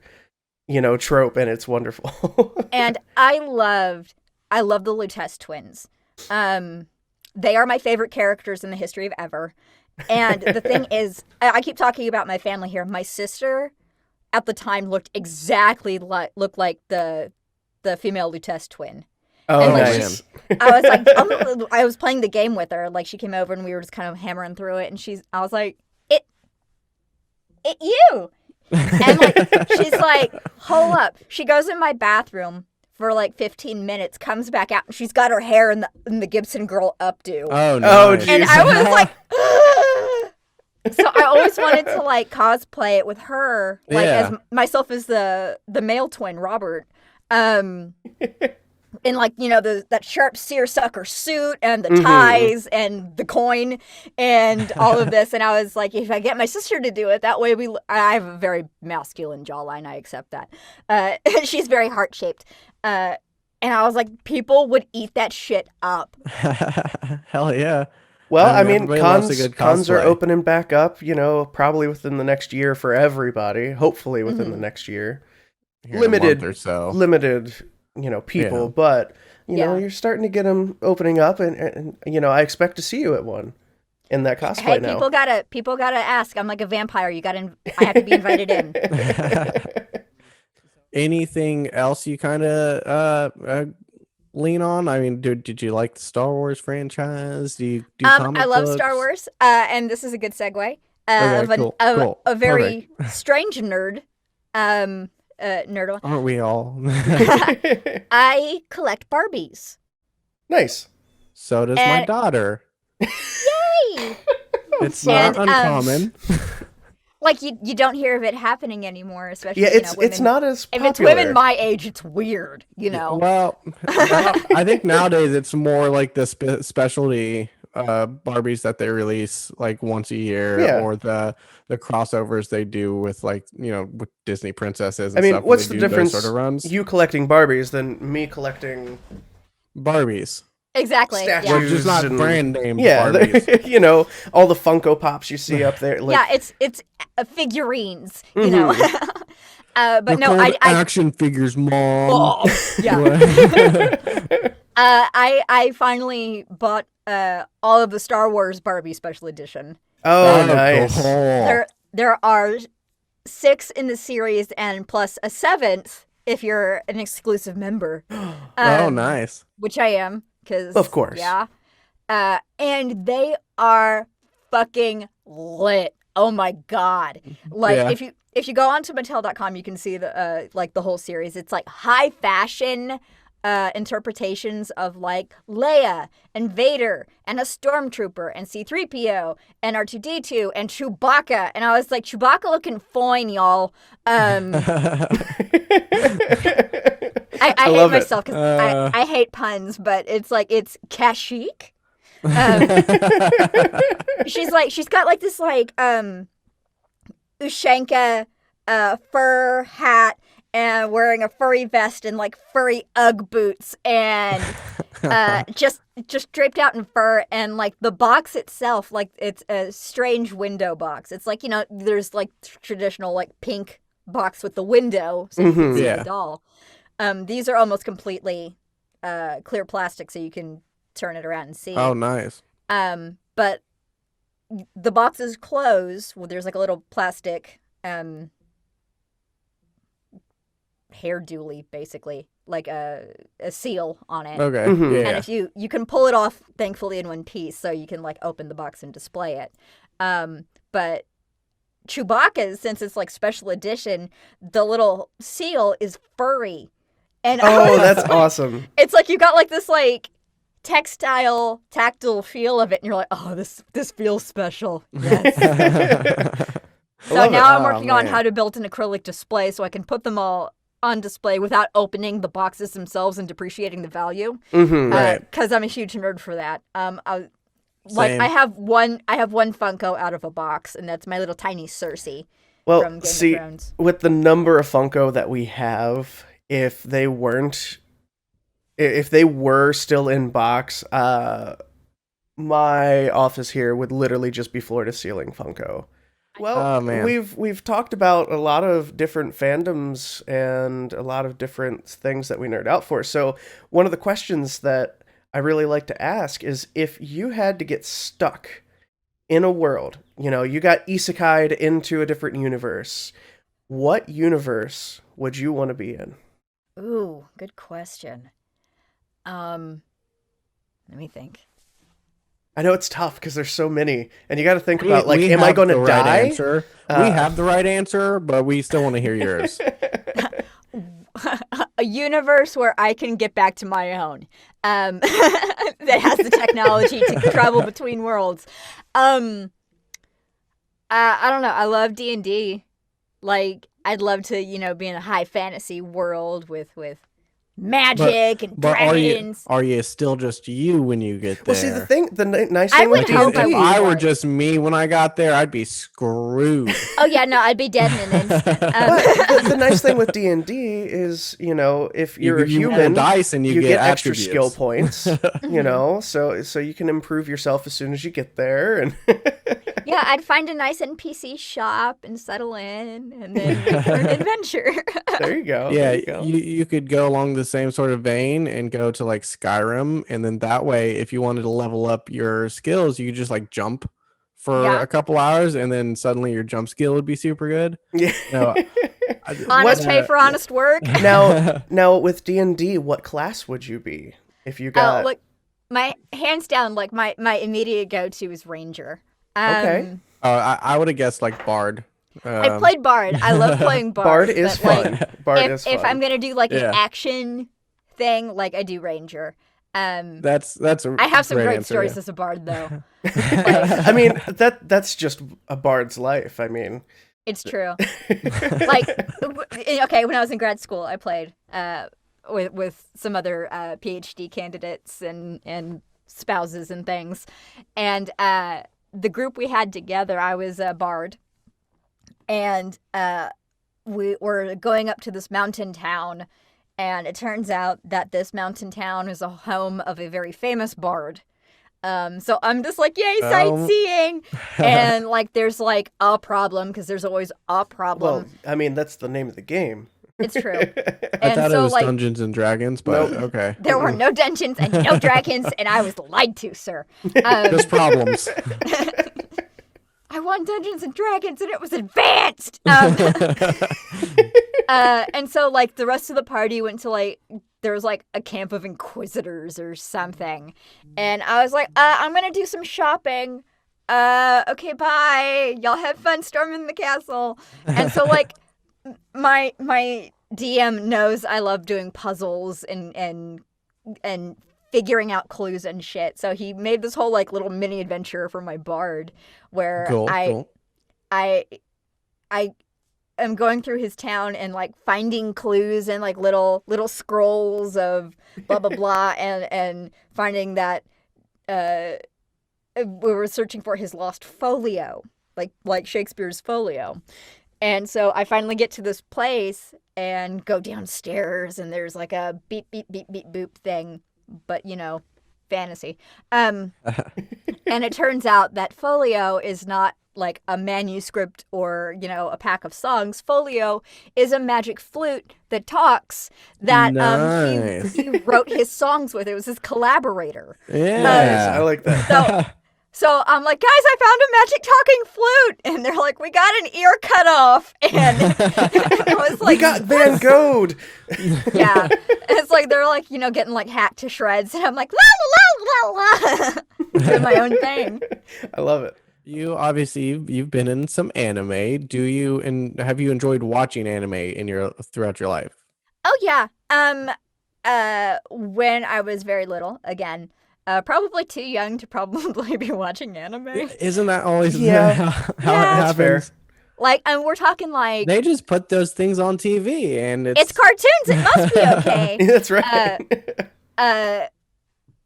[SPEAKER 2] trope, and it's wonderful.
[SPEAKER 3] And I love the Lutece twins. They are my favorite characters in the history of ever. And the thing is, I keep talking about my family here. My sister at the time looked like the female Lutece twin.
[SPEAKER 2] Oh,
[SPEAKER 3] And, like,
[SPEAKER 2] nice.
[SPEAKER 3] I was like, I was playing the game with her. Like, she came over and we were just kind of hammering through it. And I was like, it you. And like, she's like, hold up. She goes in my bathroom for like 15 minutes, comes back out, and she's got her hair in the Gibson Girl updo.
[SPEAKER 1] Oh,
[SPEAKER 2] Oh,
[SPEAKER 1] nice.
[SPEAKER 3] And
[SPEAKER 2] jeez.
[SPEAKER 3] I was like, so I always wanted to like cosplay it with her, like
[SPEAKER 1] Yeah.
[SPEAKER 3] as myself as the male twin, Robert. In like, that sharp seersucker suit and the ties and the coin and all of this. And I was like, if I get my sister to do it, that way I have a very masculine jawline. I accept that. She's very heart-shaped. And I was like, people would eat that shit up.
[SPEAKER 1] Hell yeah.
[SPEAKER 2] Well, I mean,
[SPEAKER 1] everybody loves a good
[SPEAKER 2] cons are
[SPEAKER 1] cosplay.
[SPEAKER 2] opening back up, probably within the next year for everybody. Hopefully within the next year.
[SPEAKER 1] Here in a
[SPEAKER 2] Limited
[SPEAKER 1] month or so.
[SPEAKER 2] Limited, people,
[SPEAKER 1] Yeah.
[SPEAKER 2] but
[SPEAKER 3] Yeah.
[SPEAKER 2] you're starting to get them opening up, and I expect to see you at one in that cosplay
[SPEAKER 3] Hey,
[SPEAKER 2] now.
[SPEAKER 3] people gotta ask. I'm like a vampire. I have to be invited in.
[SPEAKER 1] Anything else you kind of lean on? I mean, did you like the Star Wars franchise? Do you do comic
[SPEAKER 3] I love
[SPEAKER 1] books?
[SPEAKER 3] Star Wars, and this is a good segue
[SPEAKER 1] Okay, cool.
[SPEAKER 3] a very strange nerd. Nerd.
[SPEAKER 1] Aren't we all?
[SPEAKER 3] I collect Barbies.
[SPEAKER 2] Nice.
[SPEAKER 1] So does my
[SPEAKER 3] And-
[SPEAKER 1] daughter.
[SPEAKER 3] Yay!
[SPEAKER 1] It's not
[SPEAKER 3] And,
[SPEAKER 1] uncommon.
[SPEAKER 3] Like you don't hear of it happening anymore, especially
[SPEAKER 2] Yeah, it's
[SPEAKER 3] women.
[SPEAKER 2] not as
[SPEAKER 3] If
[SPEAKER 2] popular.
[SPEAKER 3] it's women my age, it's weird,
[SPEAKER 1] Well, I think nowadays it's more like the specialty Barbies that they release like once a year,
[SPEAKER 2] Yeah.
[SPEAKER 1] or the crossovers they do with like with Disney princesses. And
[SPEAKER 2] I mean,
[SPEAKER 1] stuff, when
[SPEAKER 2] what's
[SPEAKER 1] they
[SPEAKER 2] the
[SPEAKER 1] do those
[SPEAKER 2] difference?
[SPEAKER 1] Sort of runs.
[SPEAKER 2] You collecting Barbies than me collecting
[SPEAKER 1] Barbies,
[SPEAKER 3] Exactly.
[SPEAKER 2] Statues.
[SPEAKER 3] Yeah.
[SPEAKER 1] which is not
[SPEAKER 2] and-
[SPEAKER 1] brand name
[SPEAKER 2] Yeah,
[SPEAKER 1] Barbies.
[SPEAKER 2] all the Funko Pops you see up there. Like,
[SPEAKER 3] Yeah, it's figurines, but no,
[SPEAKER 1] They're called
[SPEAKER 3] I
[SPEAKER 1] action figures, mom.
[SPEAKER 3] oh, yeah.
[SPEAKER 1] What?
[SPEAKER 3] I finally bought all of the Star Wars Barbie special edition.
[SPEAKER 2] oh, nice.
[SPEAKER 1] cool.
[SPEAKER 3] There are 6 in the series and plus a 7th if you're an exclusive member.
[SPEAKER 1] Oh, nice.
[SPEAKER 3] Which I am, because
[SPEAKER 2] Of course.
[SPEAKER 3] yeah. And they are fucking lit. Oh my god! Like
[SPEAKER 1] Yeah.
[SPEAKER 3] if you go onto Mattel.com, you can see the like the whole series. It's like high fashion interpretations of like Leia and Vader and a stormtrooper and C-3PO and R2-D2 and Chewbacca, and I was like, Chewbacca looking fine, y'all. I hate
[SPEAKER 2] love it.
[SPEAKER 3] myself because I hate puns, but it's like it's Kashyyyk. She's got like this like Ushanka fur hat and wearing a furry vest and like furry Ugg boots and just draped out in fur, and like the box itself, like it's a strange window box. It's like, there's like traditional like pink box with the window so you can see
[SPEAKER 1] Yeah.
[SPEAKER 3] the doll. These are almost completely clear plastic so you can turn it around and see.
[SPEAKER 1] Oh, nice.
[SPEAKER 3] But the box is closed. Well, there's like a little plastic hair dually, basically, like a seal on it.
[SPEAKER 1] Okay.
[SPEAKER 2] Mhm.
[SPEAKER 1] Yeah.
[SPEAKER 3] And if you can pull it off, thankfully, in one piece, so you can like open the box and display it. But Chewbacca's, since it's like special edition, the little seal is furry. And
[SPEAKER 2] Oh, that's awesome.
[SPEAKER 3] it's like you got like this like tactile feel of it, and you're like, oh, this feels special. Yes. So
[SPEAKER 2] love
[SPEAKER 3] now
[SPEAKER 2] it.
[SPEAKER 3] I'm
[SPEAKER 2] Oh,
[SPEAKER 3] working on
[SPEAKER 2] man.
[SPEAKER 3] how to build an acrylic display so I can put them all on display without opening the boxes themselves and depreciating the value.
[SPEAKER 2] Mm-hmm.
[SPEAKER 1] Right.
[SPEAKER 3] Because I'm a huge nerd for that.
[SPEAKER 1] Same.
[SPEAKER 3] I have one Funko out of a box, and that's my little tiny Cersei
[SPEAKER 2] Well,
[SPEAKER 3] from Game
[SPEAKER 2] see,
[SPEAKER 3] of Thrones.
[SPEAKER 2] with the number of Funko that we have, if they were still in box, my office here would literally just be floor to ceiling Funko. Well,
[SPEAKER 1] Oh, man.
[SPEAKER 2] we've talked about a lot of different fandoms and a lot of different things that we nerd out for. So one of the questions that I really like to ask is, if you had to get stuck in a world, you got isekai'd into a different universe, what universe would you want to be in?
[SPEAKER 3] Ooh, good question. Let me think.
[SPEAKER 2] I know it's tough because there's so many, and you got to think
[SPEAKER 1] We-
[SPEAKER 2] about, like,
[SPEAKER 1] we
[SPEAKER 2] am I
[SPEAKER 1] have
[SPEAKER 2] going to
[SPEAKER 1] the right
[SPEAKER 2] die?
[SPEAKER 1] answer. We have the right answer, but we still want to hear yours.
[SPEAKER 3] A universe where I can get back to my own, that has the technology to travel between worlds. I don't know. I love D&D. Like, I'd love to, be in a high fantasy world with magic and
[SPEAKER 1] But
[SPEAKER 3] dragons.
[SPEAKER 1] are you still just you when you get there?
[SPEAKER 2] Well, see, the nice
[SPEAKER 3] I
[SPEAKER 2] thing
[SPEAKER 3] would
[SPEAKER 2] with
[SPEAKER 3] hope
[SPEAKER 2] D&D,
[SPEAKER 1] if
[SPEAKER 3] I
[SPEAKER 1] I were
[SPEAKER 3] would.
[SPEAKER 1] just me when I got there, I'd be screwed.
[SPEAKER 3] Oh yeah, no, I'd be dead in an instant.
[SPEAKER 2] but the nice thing with D&D is, if you're a
[SPEAKER 1] you roll
[SPEAKER 2] human,
[SPEAKER 1] dice and you
[SPEAKER 2] get
[SPEAKER 1] get
[SPEAKER 2] extra
[SPEAKER 1] attributes.
[SPEAKER 2] skill points, so you can improve yourself as soon as you get there. And
[SPEAKER 3] Yeah, I'd find a nice NPC shop and settle in, and then make for an adventure.
[SPEAKER 2] there you go.
[SPEAKER 1] Yeah,
[SPEAKER 2] there you go.
[SPEAKER 1] you could go along the same sort of vein and go to like Skyrim, and then that way, if you wanted to level up your skills, you could just like jump for
[SPEAKER 3] Yeah.
[SPEAKER 1] a couple hours, and then suddenly your jump skill would be super good.
[SPEAKER 2] Yeah.
[SPEAKER 1] No,
[SPEAKER 3] Honest pay for honest work.
[SPEAKER 2] Now with D&D, what class would you be if you got?
[SPEAKER 3] Look, my hands down, like my immediate go-to is Ranger.
[SPEAKER 2] Okay.
[SPEAKER 1] I would have guessed like Bard.
[SPEAKER 3] I played Bard. I love playing Bard.
[SPEAKER 2] Bard is
[SPEAKER 3] but, like,
[SPEAKER 2] fun. Bard is fun.
[SPEAKER 3] if I'm gonna do like
[SPEAKER 1] Yeah.
[SPEAKER 3] an action thing, like I do Ranger.
[SPEAKER 1] That's a
[SPEAKER 3] I have some great
[SPEAKER 1] answer,
[SPEAKER 3] stories
[SPEAKER 1] yeah.
[SPEAKER 3] as a Bard, though.
[SPEAKER 2] I mean, that's just a bard's life. I mean,
[SPEAKER 3] It's true. Like, okay, when I was in grad school, I played with some other PhD candidates and spouses and things, and the group we had together, I was a bard, and we were going up to this mountain town, and it turns out that this mountain town is a home of a very famous bard. So I'm just like, yay, sightseeing! And like, there's like a problem, because there's always a problem.
[SPEAKER 2] well, I mean, that's the name of the game.
[SPEAKER 3] It's true.
[SPEAKER 1] I
[SPEAKER 3] And
[SPEAKER 1] thought
[SPEAKER 3] so,
[SPEAKER 1] it was
[SPEAKER 3] like,
[SPEAKER 1] Dungeons and Dragons, but okay.
[SPEAKER 3] there were no dungeons and no dragons, and I was lied to, sir.
[SPEAKER 1] Just problems.
[SPEAKER 3] I won Dungeons and Dragons, and it was advanced. And so, like, the rest of the party went to, like, there was, like, a camp of inquisitors or something. And I was like, I'm going to do some shopping. Okay, bye. Y'all have fun storming the castle. And so, like, my DM knows I love doing puzzles and figuring out clues and shit. So he made this whole like little mini adventure for my bard where
[SPEAKER 1] Cool.
[SPEAKER 3] I am going through his town and like finding clues and like little scrolls of blah blah blah and finding that we were searching for his lost folio, like Shakespeare's folio. And so I finally get to this place and go downstairs, and there's like a beep beep beep beep boop thing, but fantasy. And it turns out that folio is not like a manuscript or a pack of songs. Folio is a magic flute that talks that
[SPEAKER 1] Nice.
[SPEAKER 3] he wrote his songs with. It was his collaborator.
[SPEAKER 2] Nice.
[SPEAKER 1] Yeah.
[SPEAKER 2] I like that.
[SPEAKER 3] So I'm like, guys, I found a magic talking flute, and they're like, we got an ear cut off, and I was like,
[SPEAKER 2] We got Van Gogh.
[SPEAKER 3] yeah. And it's like they're like getting like hacked to shreds, and I'm like la la la la la, doing my own thing.
[SPEAKER 2] I love it.
[SPEAKER 1] You obviously you've been in some anime. Do you and have you enjoyed watching anime throughout your life?
[SPEAKER 3] Oh yeah. When I was very little, again, probably too young to probably be watching anime.
[SPEAKER 1] Isn't that always
[SPEAKER 2] Yeah.
[SPEAKER 1] how it
[SPEAKER 3] Yeah.
[SPEAKER 2] That's fair.
[SPEAKER 1] happens?
[SPEAKER 3] Like, and we're talking like
[SPEAKER 1] They just put those things on TV, and
[SPEAKER 3] it's cartoons. It must be okay.
[SPEAKER 2] That's right.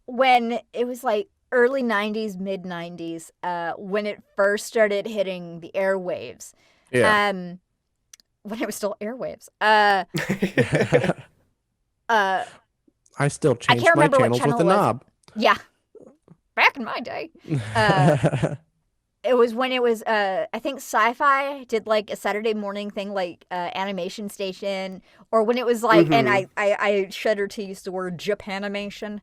[SPEAKER 3] When it was like early 90s, mid 90s, when it first started hitting the airwaves.
[SPEAKER 1] Yeah.
[SPEAKER 3] When it was still airwaves.
[SPEAKER 1] I still change
[SPEAKER 3] can't
[SPEAKER 1] my
[SPEAKER 3] remember what
[SPEAKER 1] channels
[SPEAKER 3] channel
[SPEAKER 1] with a
[SPEAKER 3] it was.
[SPEAKER 1] knob.
[SPEAKER 3] Yeah. Back in my day. It was when it was, I think Sci-Fi did like a Saturday morning thing, like Animation Station, or when it was like, and I shudder to use the word Japanimation.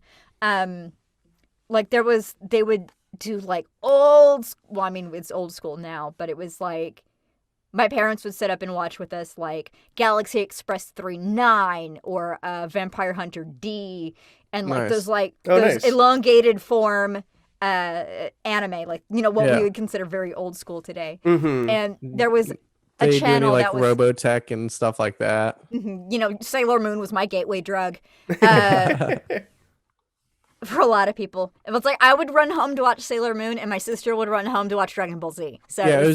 [SPEAKER 3] Like they would do like well, I mean, it's old school now, but it was like, my parents would sit up and watch with us like Galaxy Express 39 or Vampire Hunter D, and like
[SPEAKER 1] Nice.
[SPEAKER 3] those like
[SPEAKER 2] Nice.
[SPEAKER 3] elongated form anime, like, you know, what
[SPEAKER 1] Yeah.
[SPEAKER 3] we would consider very old school today.
[SPEAKER 2] Mm-hmm.
[SPEAKER 3] And there was a
[SPEAKER 1] They do any
[SPEAKER 3] channel
[SPEAKER 1] like
[SPEAKER 3] that was,
[SPEAKER 1] Robotech and stuff like that.
[SPEAKER 3] you know, Sailor Moon was my gateway drug for a lot of people. It was like I would run home to watch Sailor Moon, and my sister would run home to watch Dragon Ball Z. So
[SPEAKER 1] Yeah, it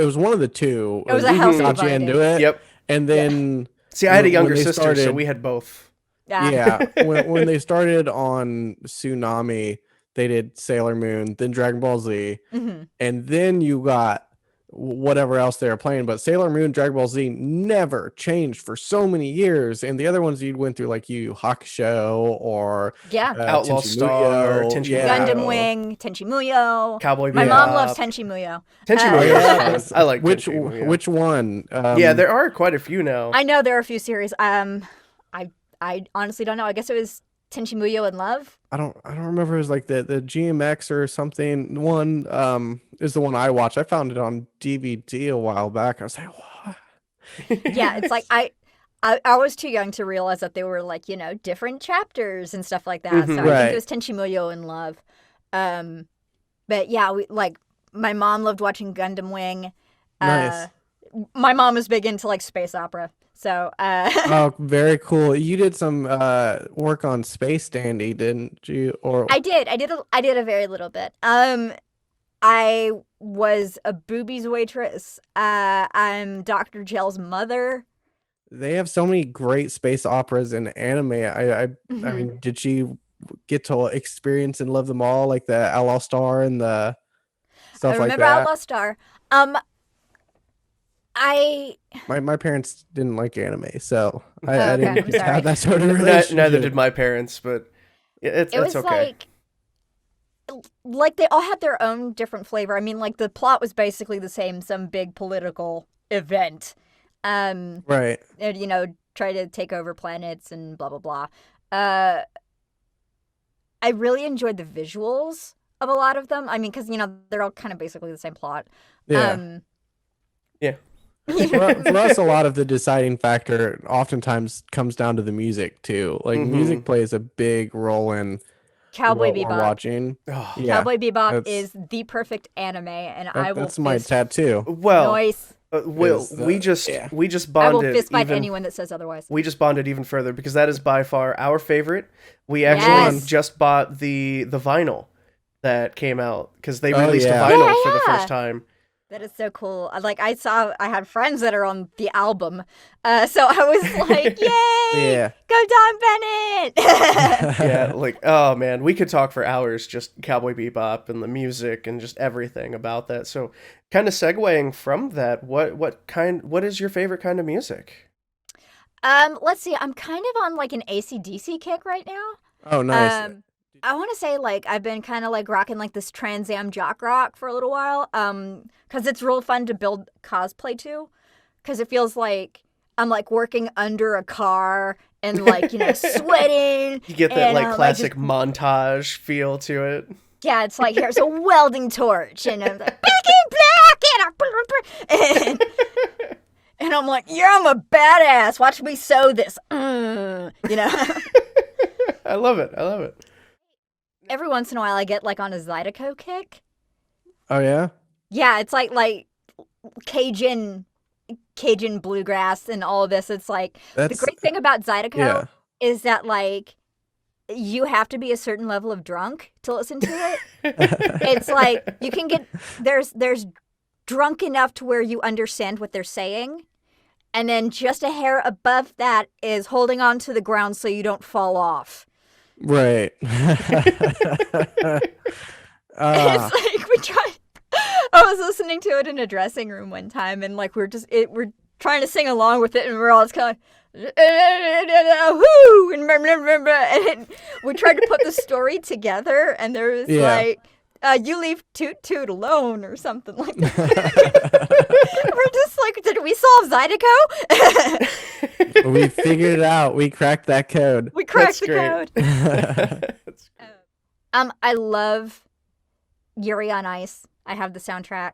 [SPEAKER 1] was one of the two.
[SPEAKER 3] It was a healthy
[SPEAKER 1] got you
[SPEAKER 3] bonding.
[SPEAKER 1] into it.
[SPEAKER 2] Yep.
[SPEAKER 1] And then
[SPEAKER 2] See, I had a
[SPEAKER 1] when
[SPEAKER 2] younger
[SPEAKER 1] they
[SPEAKER 2] sister, so
[SPEAKER 1] started-
[SPEAKER 2] we had both.
[SPEAKER 1] yeah, when they started on Tsunami, they did Sailor Moon, then Dragon Ball Z,
[SPEAKER 3] Mhm.
[SPEAKER 1] and then you got whatever else they were playing. But Sailor Moon, Dragon Ball Z never changed for so many years, and the other ones you went through like Yu Yu Hakusho or
[SPEAKER 3] Yeah.
[SPEAKER 2] Outlaw
[SPEAKER 1] Tenchi
[SPEAKER 2] Star,
[SPEAKER 1] Muyo,
[SPEAKER 2] Tenchi
[SPEAKER 1] yeah.
[SPEAKER 3] Gundam Wing, Tenchi Muyo.
[SPEAKER 2] Cowboy
[SPEAKER 3] My
[SPEAKER 2] Bebop.
[SPEAKER 3] mom loves Tenchi Muyo.
[SPEAKER 2] Tenchi
[SPEAKER 3] Uh,
[SPEAKER 2] Muyo.
[SPEAKER 1] Yeah.
[SPEAKER 2] is fun. I like
[SPEAKER 1] which
[SPEAKER 2] Tenchi Muyo.
[SPEAKER 1] which one?
[SPEAKER 2] Yeah, there are quite a few now.
[SPEAKER 3] I know there are a few series. I honestly don't know. I guess it was Tenchi Muyo in Love.
[SPEAKER 1] I don't remember. It was like the GMX or something. One is the one I watched. I found it on DVD a while back. I was like, what?
[SPEAKER 3] Yeah, it's like I was too young to realize that they were like, you know, different chapters and stuff like that. So I think
[SPEAKER 1] Right.
[SPEAKER 3] it was Tenchi Muyo in Love. But yeah, my mom loved watching Gundam Wing.
[SPEAKER 1] Nice.
[SPEAKER 3] My mom was big into like space opera. So
[SPEAKER 1] Oh, very cool. You did some work on Space Dandy, didn't you? Or
[SPEAKER 3] I did a very little bit. I was a boobies waitress. I'm Dr. Gell's mother.
[SPEAKER 1] they have so many great space operas in anime. I mean, did she get to experience and love them all, like the Outlaw Star and the stuff
[SPEAKER 3] I
[SPEAKER 1] like
[SPEAKER 3] remember
[SPEAKER 1] that?
[SPEAKER 3] Outlaw Star.
[SPEAKER 1] My parents didn't like anime, so I
[SPEAKER 3] Okay,
[SPEAKER 1] didn't
[SPEAKER 3] I'm
[SPEAKER 1] get to
[SPEAKER 3] sorry.
[SPEAKER 1] have that sort of relationship.
[SPEAKER 2] Neither did my parents, but
[SPEAKER 3] It
[SPEAKER 2] that's
[SPEAKER 3] was
[SPEAKER 2] okay.
[SPEAKER 3] like they all had their own different flavor. I mean, like the plot was basically the same, some big political event.
[SPEAKER 1] Right.
[SPEAKER 3] And, you know, try to take over planets and blah blah blah. I really enjoyed the visuals of a lot of them. I mean, because, you know, they're all kind of basically the same plot.
[SPEAKER 1] Yeah.
[SPEAKER 2] Yeah.
[SPEAKER 1] For us, a lot of the deciding factor oftentimes comes down to the music too. Like music plays a big role in
[SPEAKER 3] Cowboy
[SPEAKER 1] what we're
[SPEAKER 3] Bebop.
[SPEAKER 1] watching.
[SPEAKER 2] Oh,
[SPEAKER 1] Yeah,
[SPEAKER 3] Cowboy Bebop
[SPEAKER 1] that's-
[SPEAKER 3] is the perfect anime, and I will
[SPEAKER 1] that's my
[SPEAKER 3] fist
[SPEAKER 1] tattoo.
[SPEAKER 2] well,
[SPEAKER 3] noise.
[SPEAKER 2] Will
[SPEAKER 1] is,
[SPEAKER 2] we just
[SPEAKER 1] yeah.
[SPEAKER 2] we just
[SPEAKER 3] I will
[SPEAKER 2] bonded
[SPEAKER 3] fist fight
[SPEAKER 2] even
[SPEAKER 3] anyone that says otherwise.
[SPEAKER 2] we just bonded even further because that is by far our favorite. We actually
[SPEAKER 3] Yes.
[SPEAKER 2] just bought the vinyl that came out because they
[SPEAKER 1] Oh,
[SPEAKER 2] released
[SPEAKER 1] yeah.
[SPEAKER 2] a vinyl
[SPEAKER 3] Yeah,
[SPEAKER 2] for the
[SPEAKER 3] yeah.
[SPEAKER 2] first time.
[SPEAKER 3] That is so cool. Like I had friends that are on the album, so I was like, "Yay,
[SPEAKER 1] Yeah.
[SPEAKER 3] go Don Bennett!"
[SPEAKER 2] Yeah, like oh man, we could talk for hours just Cowboy Bebop and the music and just everything about that. So, kind of segueing from that, what is your favorite kind of music?
[SPEAKER 3] Let's see. I'm kind of on like an AC/DC kick right now.
[SPEAKER 1] Oh, nice.
[SPEAKER 3] I want to say like I've been kind of like rocking like this Trans Am jock rock for a little while. Because it's real fun to build cosplay to. Because it feels like I'm like working under a car and like, you know, sweating.
[SPEAKER 2] You get that
[SPEAKER 3] and,
[SPEAKER 2] like classic
[SPEAKER 3] just-
[SPEAKER 2] montage feel to it.
[SPEAKER 3] yeah, it's like here's a welding torch and I'm like black and and I'm like, yeah, I'm a badass. Watch me sew this. You know.
[SPEAKER 2] I love it. I love it.
[SPEAKER 3] Every once in a while, I get like on a Zydeco kick.
[SPEAKER 1] Oh yeah.
[SPEAKER 3] Yeah, it's like Cajun Cajun bluegrass and all of this. It's like the
[SPEAKER 1] That's
[SPEAKER 3] great thing about Zydeco
[SPEAKER 1] yeah.
[SPEAKER 3] is that like you have to be a certain level of drunk to listen to it. It's like you can get there's drunk enough to where you understand what they're saying, and then just a hair above that is holding on to the ground so you don't fall off.
[SPEAKER 1] Right.
[SPEAKER 3] It's like we tried. I was listening to it in a dressing room one time, and like we're trying to sing along with it, and we're all just kind of whoo, and we tried to put the story together, and there was like, you leave Toot Toot alone or something like that. We're just like, did we solve Zydeco?
[SPEAKER 1] We figured it out. We cracked that code.
[SPEAKER 3] We cracked the code. I love Yuri on Ice. I have the soundtrack.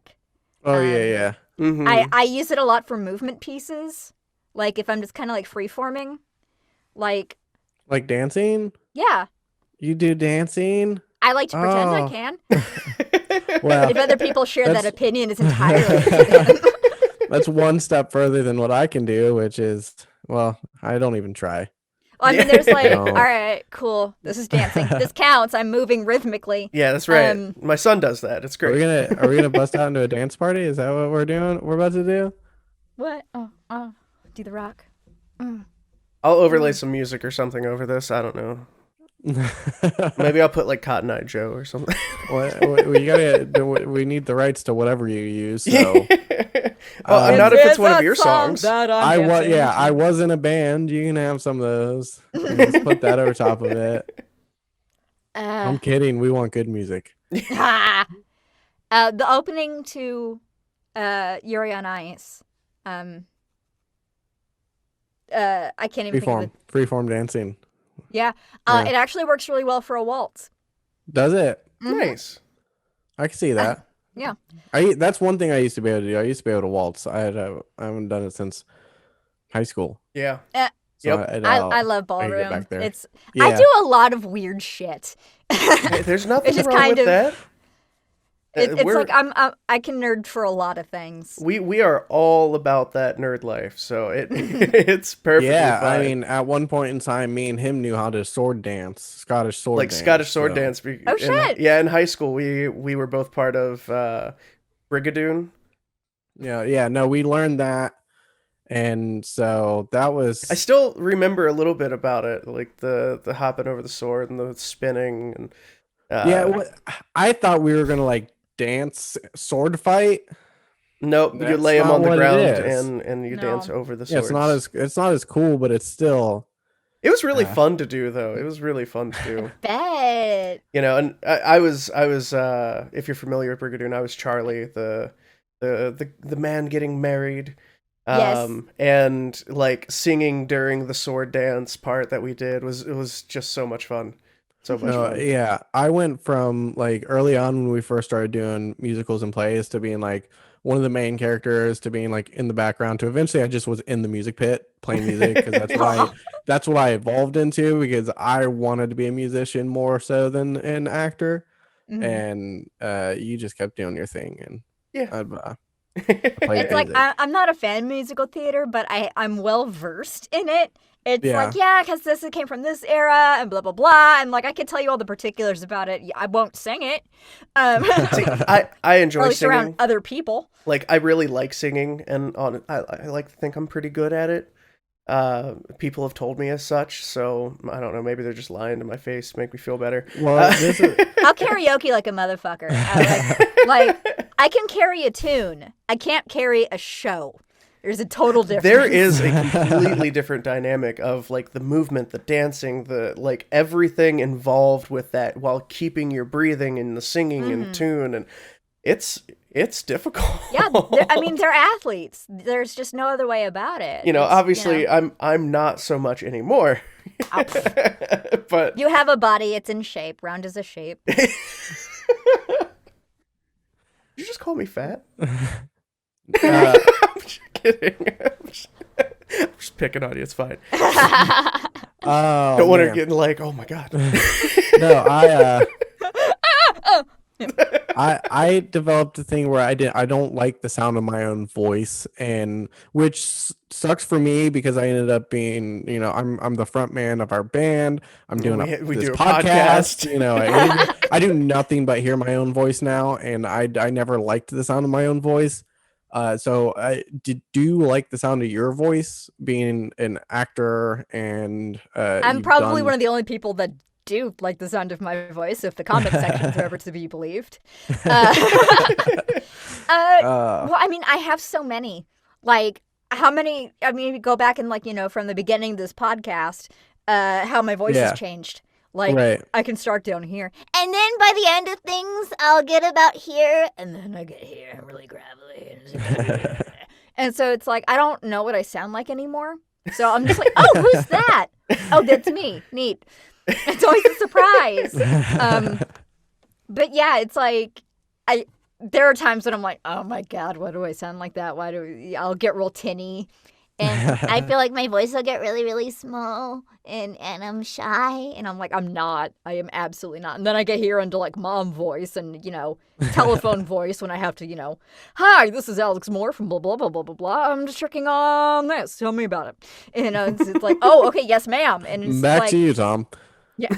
[SPEAKER 1] Oh yeah.
[SPEAKER 2] Mm-hmm.
[SPEAKER 3] I use it a lot for movement pieces. Like if I'm just kind of like freeforming, like
[SPEAKER 1] dancing.
[SPEAKER 3] Yeah.
[SPEAKER 1] You do dancing.
[SPEAKER 3] I like to pretend I can.
[SPEAKER 1] Well,
[SPEAKER 3] if other people share that opinion, is entirely.
[SPEAKER 1] That's one step further than what I can do, which is, well, I don't even try.
[SPEAKER 3] Well, I mean, there's like,
[SPEAKER 1] No.
[SPEAKER 3] all right, cool. This is dancing. This counts. I'm moving rhythmically.
[SPEAKER 2] Yeah, that's right. My son does that. It's great.
[SPEAKER 1] Are we gonna bust out into a dance party? Is that what we're doing? We're about to do?
[SPEAKER 3] What? Oh, do the rock.
[SPEAKER 2] I'll overlay some music or something over this. I don't know. Maybe I'll put like Cotton Eye Joe or something.
[SPEAKER 1] We need the rights to whatever you use. So,
[SPEAKER 2] well, not if it's one of your songs.
[SPEAKER 1] I was in a band. You can have some of those. Just put that over top of it. I'm kidding. We want good music.
[SPEAKER 3] The opening to Yuri on Ice. I can't even think of it.
[SPEAKER 1] Freeform dancing.
[SPEAKER 3] Yeah. It actually works really well for a waltz.
[SPEAKER 1] Does it?
[SPEAKER 3] Mm-hmm.
[SPEAKER 2] Nice.
[SPEAKER 1] I can see that.
[SPEAKER 3] Yeah.
[SPEAKER 1] That's one thing I used to be able to do. I used to be able to waltz. I haven't done it since high school.
[SPEAKER 2] Yeah.
[SPEAKER 1] So
[SPEAKER 2] Yep.
[SPEAKER 3] I love
[SPEAKER 1] I can get
[SPEAKER 3] ballroom.
[SPEAKER 1] back there.
[SPEAKER 3] I do a lot of weird shit.
[SPEAKER 2] Hey, there's nothing
[SPEAKER 3] just
[SPEAKER 2] wrong
[SPEAKER 3] kind
[SPEAKER 2] with
[SPEAKER 3] of-
[SPEAKER 2] that.
[SPEAKER 3] It's like I can nerd for a lot of things.
[SPEAKER 2] We are all about that nerd life, so it's perfectly
[SPEAKER 1] Yeah,
[SPEAKER 2] fine.
[SPEAKER 1] I mean, at one point in time, me and him knew how to sword dance, Scottish sword
[SPEAKER 2] like
[SPEAKER 1] dance.
[SPEAKER 2] Scottish sword
[SPEAKER 1] so-
[SPEAKER 2] dance.
[SPEAKER 3] Oh, shit.
[SPEAKER 2] Yeah, in high school we were both part of Brigadoon.
[SPEAKER 1] Yeah. No, we learned that, and so that was.
[SPEAKER 2] I still remember a little bit about it, like the hopping over the sword and the spinning and.
[SPEAKER 1] I thought we were gonna like dance sword fight.
[SPEAKER 2] Nope, you
[SPEAKER 1] That's
[SPEAKER 2] lay them
[SPEAKER 1] not
[SPEAKER 2] on the
[SPEAKER 1] what it
[SPEAKER 2] ground
[SPEAKER 1] is.
[SPEAKER 2] and you
[SPEAKER 3] No.
[SPEAKER 2] dance over the
[SPEAKER 1] Yeah,
[SPEAKER 2] swords.
[SPEAKER 1] it's not as cool, but it's still.
[SPEAKER 2] It was really fun to do, though. It was really fun to do.
[SPEAKER 3] Bet.
[SPEAKER 2] You know, and I was if you're familiar with Brigadoon, I was Charlie, the man getting married.
[SPEAKER 3] Yes.
[SPEAKER 2] And like singing during the sword dance part that we did was just so much fun. So much fun.
[SPEAKER 1] Yeah, I went from like early on when we first started doing musicals and plays to being like one of the main characters to being like in the background to eventually I just was in the music pit playing music because that's what I evolved into because I wanted to be a musician more so than an actor.
[SPEAKER 3] Mhm.
[SPEAKER 1] And you just kept doing your thing and
[SPEAKER 2] Yeah.
[SPEAKER 1] I'd play
[SPEAKER 3] It's like
[SPEAKER 1] music.
[SPEAKER 3] I'm not a fan of musical theater, but I'm well versed in it. It's
[SPEAKER 1] Yeah.
[SPEAKER 3] like, yeah, because this came from this era and blah, blah, blah. And like, I can tell you all the particulars about it. I won't sing it.
[SPEAKER 2] See, I
[SPEAKER 3] or
[SPEAKER 2] enjoy
[SPEAKER 3] at least
[SPEAKER 2] singing.
[SPEAKER 3] around other people.
[SPEAKER 2] Like I really like singing, and I like to think I'm pretty good at it. People have told me as such, so I don't know. Maybe they're just lying to my face, to make me feel better.
[SPEAKER 1] Well, this is
[SPEAKER 3] I'll karaoke like a motherfucker. Like, I can carry a tune. I can't carry a show. There's a total difference.
[SPEAKER 2] There is a completely different dynamic of like the movement, the dancing, the like everything involved with that, while keeping your breathing and the singing and tune, and it's difficult.
[SPEAKER 3] Yeah, I mean, they're athletes. There's just no other way about it.
[SPEAKER 2] You know,
[SPEAKER 3] It's,
[SPEAKER 2] obviously,
[SPEAKER 3] you know,
[SPEAKER 2] I'm not so much anymore. But
[SPEAKER 3] you have a body. It's in shape. Round as a shape.
[SPEAKER 2] Did you just call me fat? I'm just kidding. I'm just picking on you. It's fine. Don't want her
[SPEAKER 1] man.
[SPEAKER 2] getting like, oh my god.
[SPEAKER 1] No, I developed a thing where I don't like the sound of my own voice, and which sucks for me because I ended up being, I'm the front man of our band. I'm doing
[SPEAKER 2] We
[SPEAKER 1] this
[SPEAKER 2] do a
[SPEAKER 1] podcast.
[SPEAKER 2] podcast.
[SPEAKER 1] I do nothing but hear my own voice now, and I never liked the sound of my own voice. So do you like the sound of your voice being an actor, and
[SPEAKER 3] I'm
[SPEAKER 1] you've
[SPEAKER 3] probably
[SPEAKER 1] done
[SPEAKER 3] one of the only people that do like the sound of my voice, if the comment sections are ever to be believed. Uh, well, I mean, I have so many. Like, how many? I mean, go back and from the beginning of this podcast, how my voice
[SPEAKER 1] Yeah.
[SPEAKER 3] has changed. Like,
[SPEAKER 1] Right.
[SPEAKER 3] I can start down here, and then by the end of things, I'll get about here, and then I get here, I'm really gravelly, and so it's like I don't know what I sound like anymore. So I'm just like, oh, who's that? Oh, that's me. Neat. It's always a surprise. But yeah, it's like there are times when I'm like, oh my God, why do I sound like that? I'll get real tinny. And I feel like my voice will get really, really small and I'm shy. And I'm like, I'm not. I am absolutely not. And then I get here into like mom voice and, telephone voice when I have to, hi, this is Alex Moore from blah, blah, blah, blah, blah, blah. I'm just checking on this. Tell me about it. And it's like, oh, okay, yes, ma'am. And it's
[SPEAKER 1] Back
[SPEAKER 3] like,
[SPEAKER 1] to you, Tom.
[SPEAKER 3] yeah.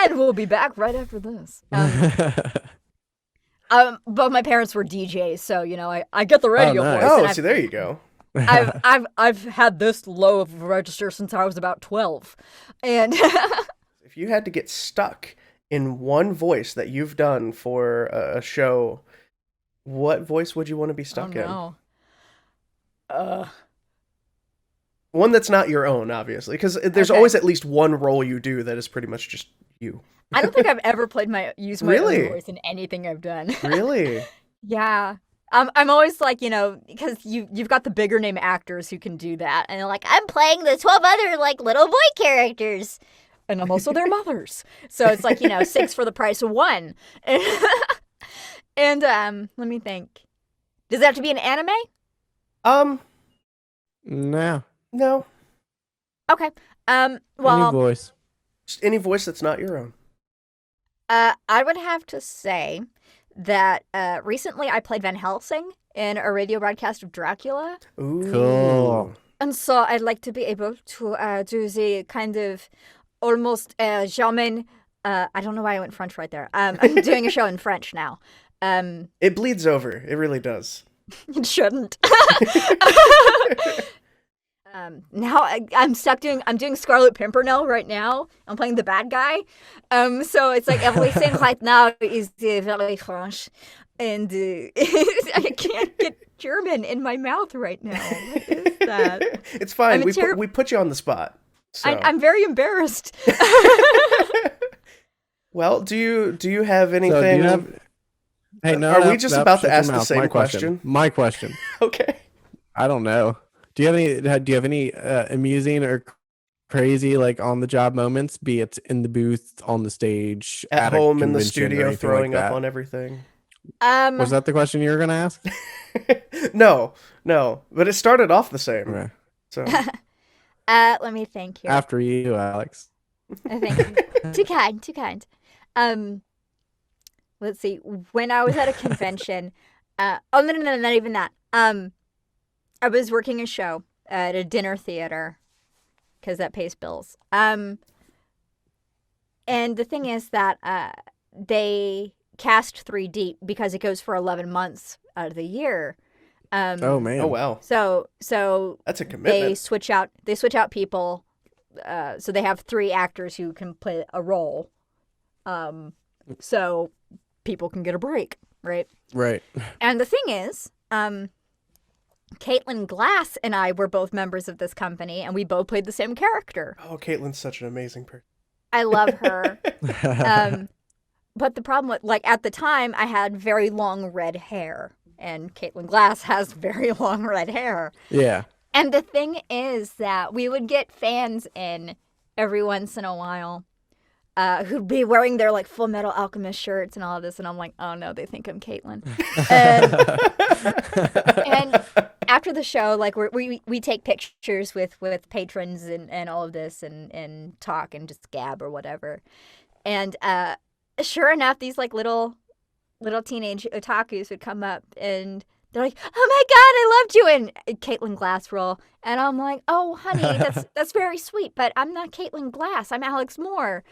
[SPEAKER 3] And we'll be back right after this. But my parents were DJs, so I get the radio
[SPEAKER 1] nice.
[SPEAKER 3] voice.
[SPEAKER 2] Oh,
[SPEAKER 3] and
[SPEAKER 2] see, there you go.
[SPEAKER 3] I've had this low of a register since I was about 12, and
[SPEAKER 2] If you had to get stuck in one voice that you've done for a show, what voice would you want to be stuck
[SPEAKER 3] oh, no.
[SPEAKER 2] in? One that's not your own, obviously, because there's
[SPEAKER 3] Okay.
[SPEAKER 2] always at least one role you do that is pretty much just you.
[SPEAKER 3] I don't think I've ever used my
[SPEAKER 2] Really?
[SPEAKER 3] own voice in anything I've done.
[SPEAKER 2] Really?
[SPEAKER 3] Yeah. I'm always like, because you've got the bigger name actors who can do that, and they're like, I'm playing the 12 other like little boy characters, and I'm also their mothers, so it's like 6 for the price of 1. And let me think. Does it have to be an anime?
[SPEAKER 1] No.
[SPEAKER 2] No.
[SPEAKER 3] Okay.
[SPEAKER 1] Any
[SPEAKER 3] Well,
[SPEAKER 1] voice.
[SPEAKER 2] Just any voice that's not your own.
[SPEAKER 3] I would have to say that recently I played Van Helsing in a radio broadcast of Dracula.
[SPEAKER 2] Ooh.
[SPEAKER 1] Cool.
[SPEAKER 3] And so I'd like to be able to do the kind of almost German. I don't know why I went French right there. I'm doing a show in French now.
[SPEAKER 2] It bleeds over. It really does.
[SPEAKER 3] It shouldn't. Now I'm doing Scarlet Pimpernel right now. I'm playing the bad guy. So it's like everything right now is very French, and I can't get German in my mouth right now. What is that?
[SPEAKER 2] It's fine.
[SPEAKER 3] I'm
[SPEAKER 2] We put you on the spot. So.
[SPEAKER 3] I'm very embarrassed.
[SPEAKER 2] Well, do you have
[SPEAKER 1] So
[SPEAKER 2] anything?
[SPEAKER 1] do you have... Hey, no.
[SPEAKER 2] Are
[SPEAKER 1] no,
[SPEAKER 2] we just
[SPEAKER 1] no,
[SPEAKER 2] about to
[SPEAKER 1] shut your
[SPEAKER 2] ask the
[SPEAKER 1] mouth.
[SPEAKER 2] same
[SPEAKER 1] My
[SPEAKER 2] question?
[SPEAKER 1] My question.
[SPEAKER 2] Okay.
[SPEAKER 1] I don't know. Do you have any amusing or crazy like on the job moments? Be it in the booth, on the stage,
[SPEAKER 2] At
[SPEAKER 1] a
[SPEAKER 2] home in the
[SPEAKER 1] convention, or
[SPEAKER 2] studio,
[SPEAKER 1] anything
[SPEAKER 2] throwing
[SPEAKER 1] like
[SPEAKER 2] up
[SPEAKER 1] that?
[SPEAKER 2] on everything.
[SPEAKER 1] Was that the question you were gonna ask?
[SPEAKER 2] No, but it started off the same.
[SPEAKER 1] Okay.
[SPEAKER 2] So
[SPEAKER 3] Let me think here.
[SPEAKER 1] After you, Alex.
[SPEAKER 3] Thank you. Too kind. Let's see. When I was at a convention, no, not even that. I was working a show at a dinner theater because that pays bills. And the thing is that they cast 3D because it goes for 11 months out of the year.
[SPEAKER 1] Oh man.
[SPEAKER 2] oh wow,
[SPEAKER 3] So
[SPEAKER 2] that's a
[SPEAKER 3] they
[SPEAKER 2] commitment.
[SPEAKER 3] switch out people. So they have 3 actors who can play a role. So people can get a break, right?
[SPEAKER 1] Right.
[SPEAKER 3] And the thing is, Caitlin Glass and I were both members of this company, and we both played the same character.
[SPEAKER 2] Oh, Caitlin's such an amazing person.
[SPEAKER 3] I love her. But the problem with, like, at the time, I had very long red hair, and Caitlin Glass has very long red hair.
[SPEAKER 1] Yeah.
[SPEAKER 3] And the thing is that we would get fans in every once in a while who'd be wearing their like Full Metal Alchemist shirts and all of this, and I'm like, oh no, they think I'm Caitlin. And after the show, like we take pictures with patrons and all of this and talk and just gab or whatever. And sure enough, these like little little teenage otakus would come up and they're like, "Oh my god, I loved you!" And Caitlin Glass roll, and I'm like, "Oh, honey, that's very sweet, but I'm not Caitlin Glass. I'm Alex Moore.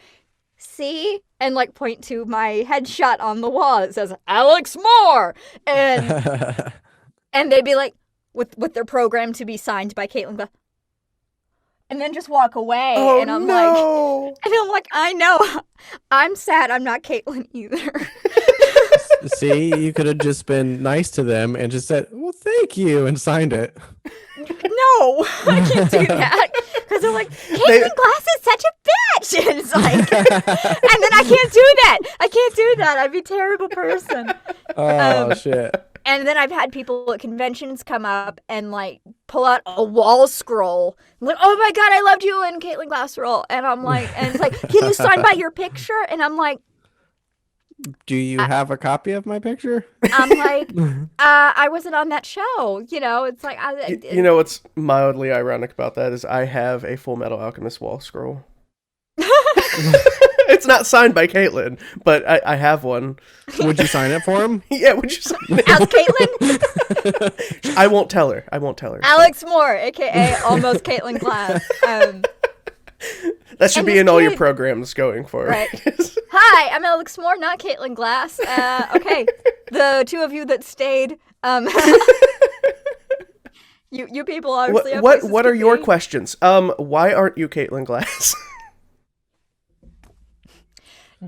[SPEAKER 3] See?" And like point to my headshot on the wall. It says Alex Moore, and they'd be like, with their program to be signed by Caitlin Glass, and then just walk away.
[SPEAKER 2] Oh,
[SPEAKER 3] and I'm
[SPEAKER 2] no.
[SPEAKER 3] like, I know, I'm sad. I'm not Caitlin either.
[SPEAKER 1] See, you could have just been nice to them and just said, "Well, thank you," and signed it.
[SPEAKER 3] No, I can't do that because they're like, Caitlin Glass is such a bitch, and it's like, and then I can't do that. I can't do that. I'd be a terrible person.
[SPEAKER 1] Oh shit!
[SPEAKER 3] And then I've had people at conventions come up and like pull out a wall scroll, like, "Oh my god, I loved you in Caitlin Glass roll," and I'm like, and it's like, "Can you sign by your picture?" And I'm like,
[SPEAKER 1] Do you have a copy of my picture?
[SPEAKER 3] I'm like, I wasn't on that show. You know, it's like,
[SPEAKER 2] You know what's mildly ironic about that is I have a Full Metal Alchemist wall scroll. It's not signed by Caitlin, but I have one.
[SPEAKER 1] Would you sign it for him?
[SPEAKER 2] Yeah, would you sign it?
[SPEAKER 3] As Caitlin?
[SPEAKER 2] I won't tell her.
[SPEAKER 3] Alex Moore, aka almost Caitlin Glass.
[SPEAKER 2] That should be in all your programs going forward.
[SPEAKER 3] Right. Hi, I'm Alex Moore, not Caitlin Glass. Okay, the two of you that stayed, you people obviously have places
[SPEAKER 2] what
[SPEAKER 3] to
[SPEAKER 2] are your
[SPEAKER 3] be.
[SPEAKER 2] questions? Why aren't you Caitlin Glass?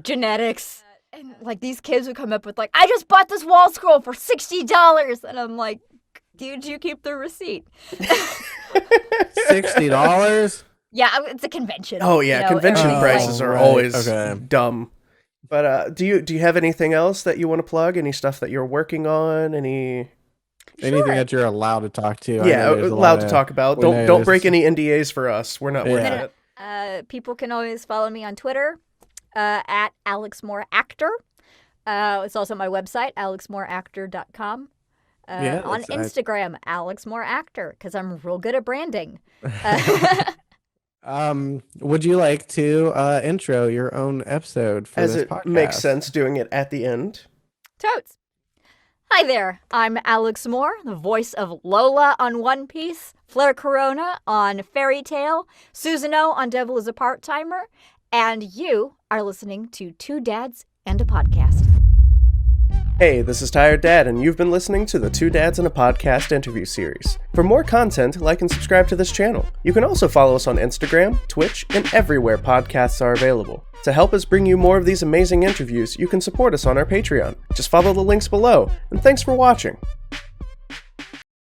[SPEAKER 3] Genetics. And like these kids would come up with like, "I just bought this wall scroll for $60," and I'm like, "Did you keep the receipt?"
[SPEAKER 1] $60?
[SPEAKER 3] Yeah, it's a convention.
[SPEAKER 2] Oh yeah,
[SPEAKER 3] you know,
[SPEAKER 2] convention
[SPEAKER 3] everything's
[SPEAKER 2] prices
[SPEAKER 3] like-
[SPEAKER 2] are
[SPEAKER 1] right,
[SPEAKER 2] always
[SPEAKER 1] okay.
[SPEAKER 2] dumb. But do you have anything else that you want to plug? Any stuff that you're working on?
[SPEAKER 1] Anything
[SPEAKER 3] Sure.
[SPEAKER 1] that you're allowed to talk to? I
[SPEAKER 2] Yeah,
[SPEAKER 1] know there's a
[SPEAKER 2] allowed
[SPEAKER 1] lot
[SPEAKER 2] to
[SPEAKER 1] of-
[SPEAKER 2] talk about.
[SPEAKER 1] we know
[SPEAKER 2] Don't break
[SPEAKER 1] there's-
[SPEAKER 2] any NDAs for us. We're not worth
[SPEAKER 1] Yeah.
[SPEAKER 2] it.
[SPEAKER 3] People can always follow me on Twitter at Alex Moore Actor. It's also my website, alexmoreactor.com.
[SPEAKER 1] Yeah,
[SPEAKER 3] On
[SPEAKER 1] that's-
[SPEAKER 3] Instagram, Alex Moore Actor, because I'm real good at branding.
[SPEAKER 1] Would you like to intro your own episode for
[SPEAKER 2] As
[SPEAKER 1] this
[SPEAKER 2] it
[SPEAKER 1] podcast?
[SPEAKER 2] makes sense doing it at the end.
[SPEAKER 3] Totes. Hi there, I'm Alex Moore, the voice of Lola on One Piece, Fleur Corona on Fairy Tale, Suzano on Devil is a Part-Timer, and you are listening to Two Dads and a Podcast.
[SPEAKER 2] Hey, this is Tired Dad, and you've been listening to the Two Dads in a Podcast interview series. For more content, like and subscribe to this channel. You can also follow us on Instagram, Twitch, and everywhere podcasts are available. To help us bring you more of these amazing interviews, you can support us on our Patreon. Just follow the links below, and thanks for watching.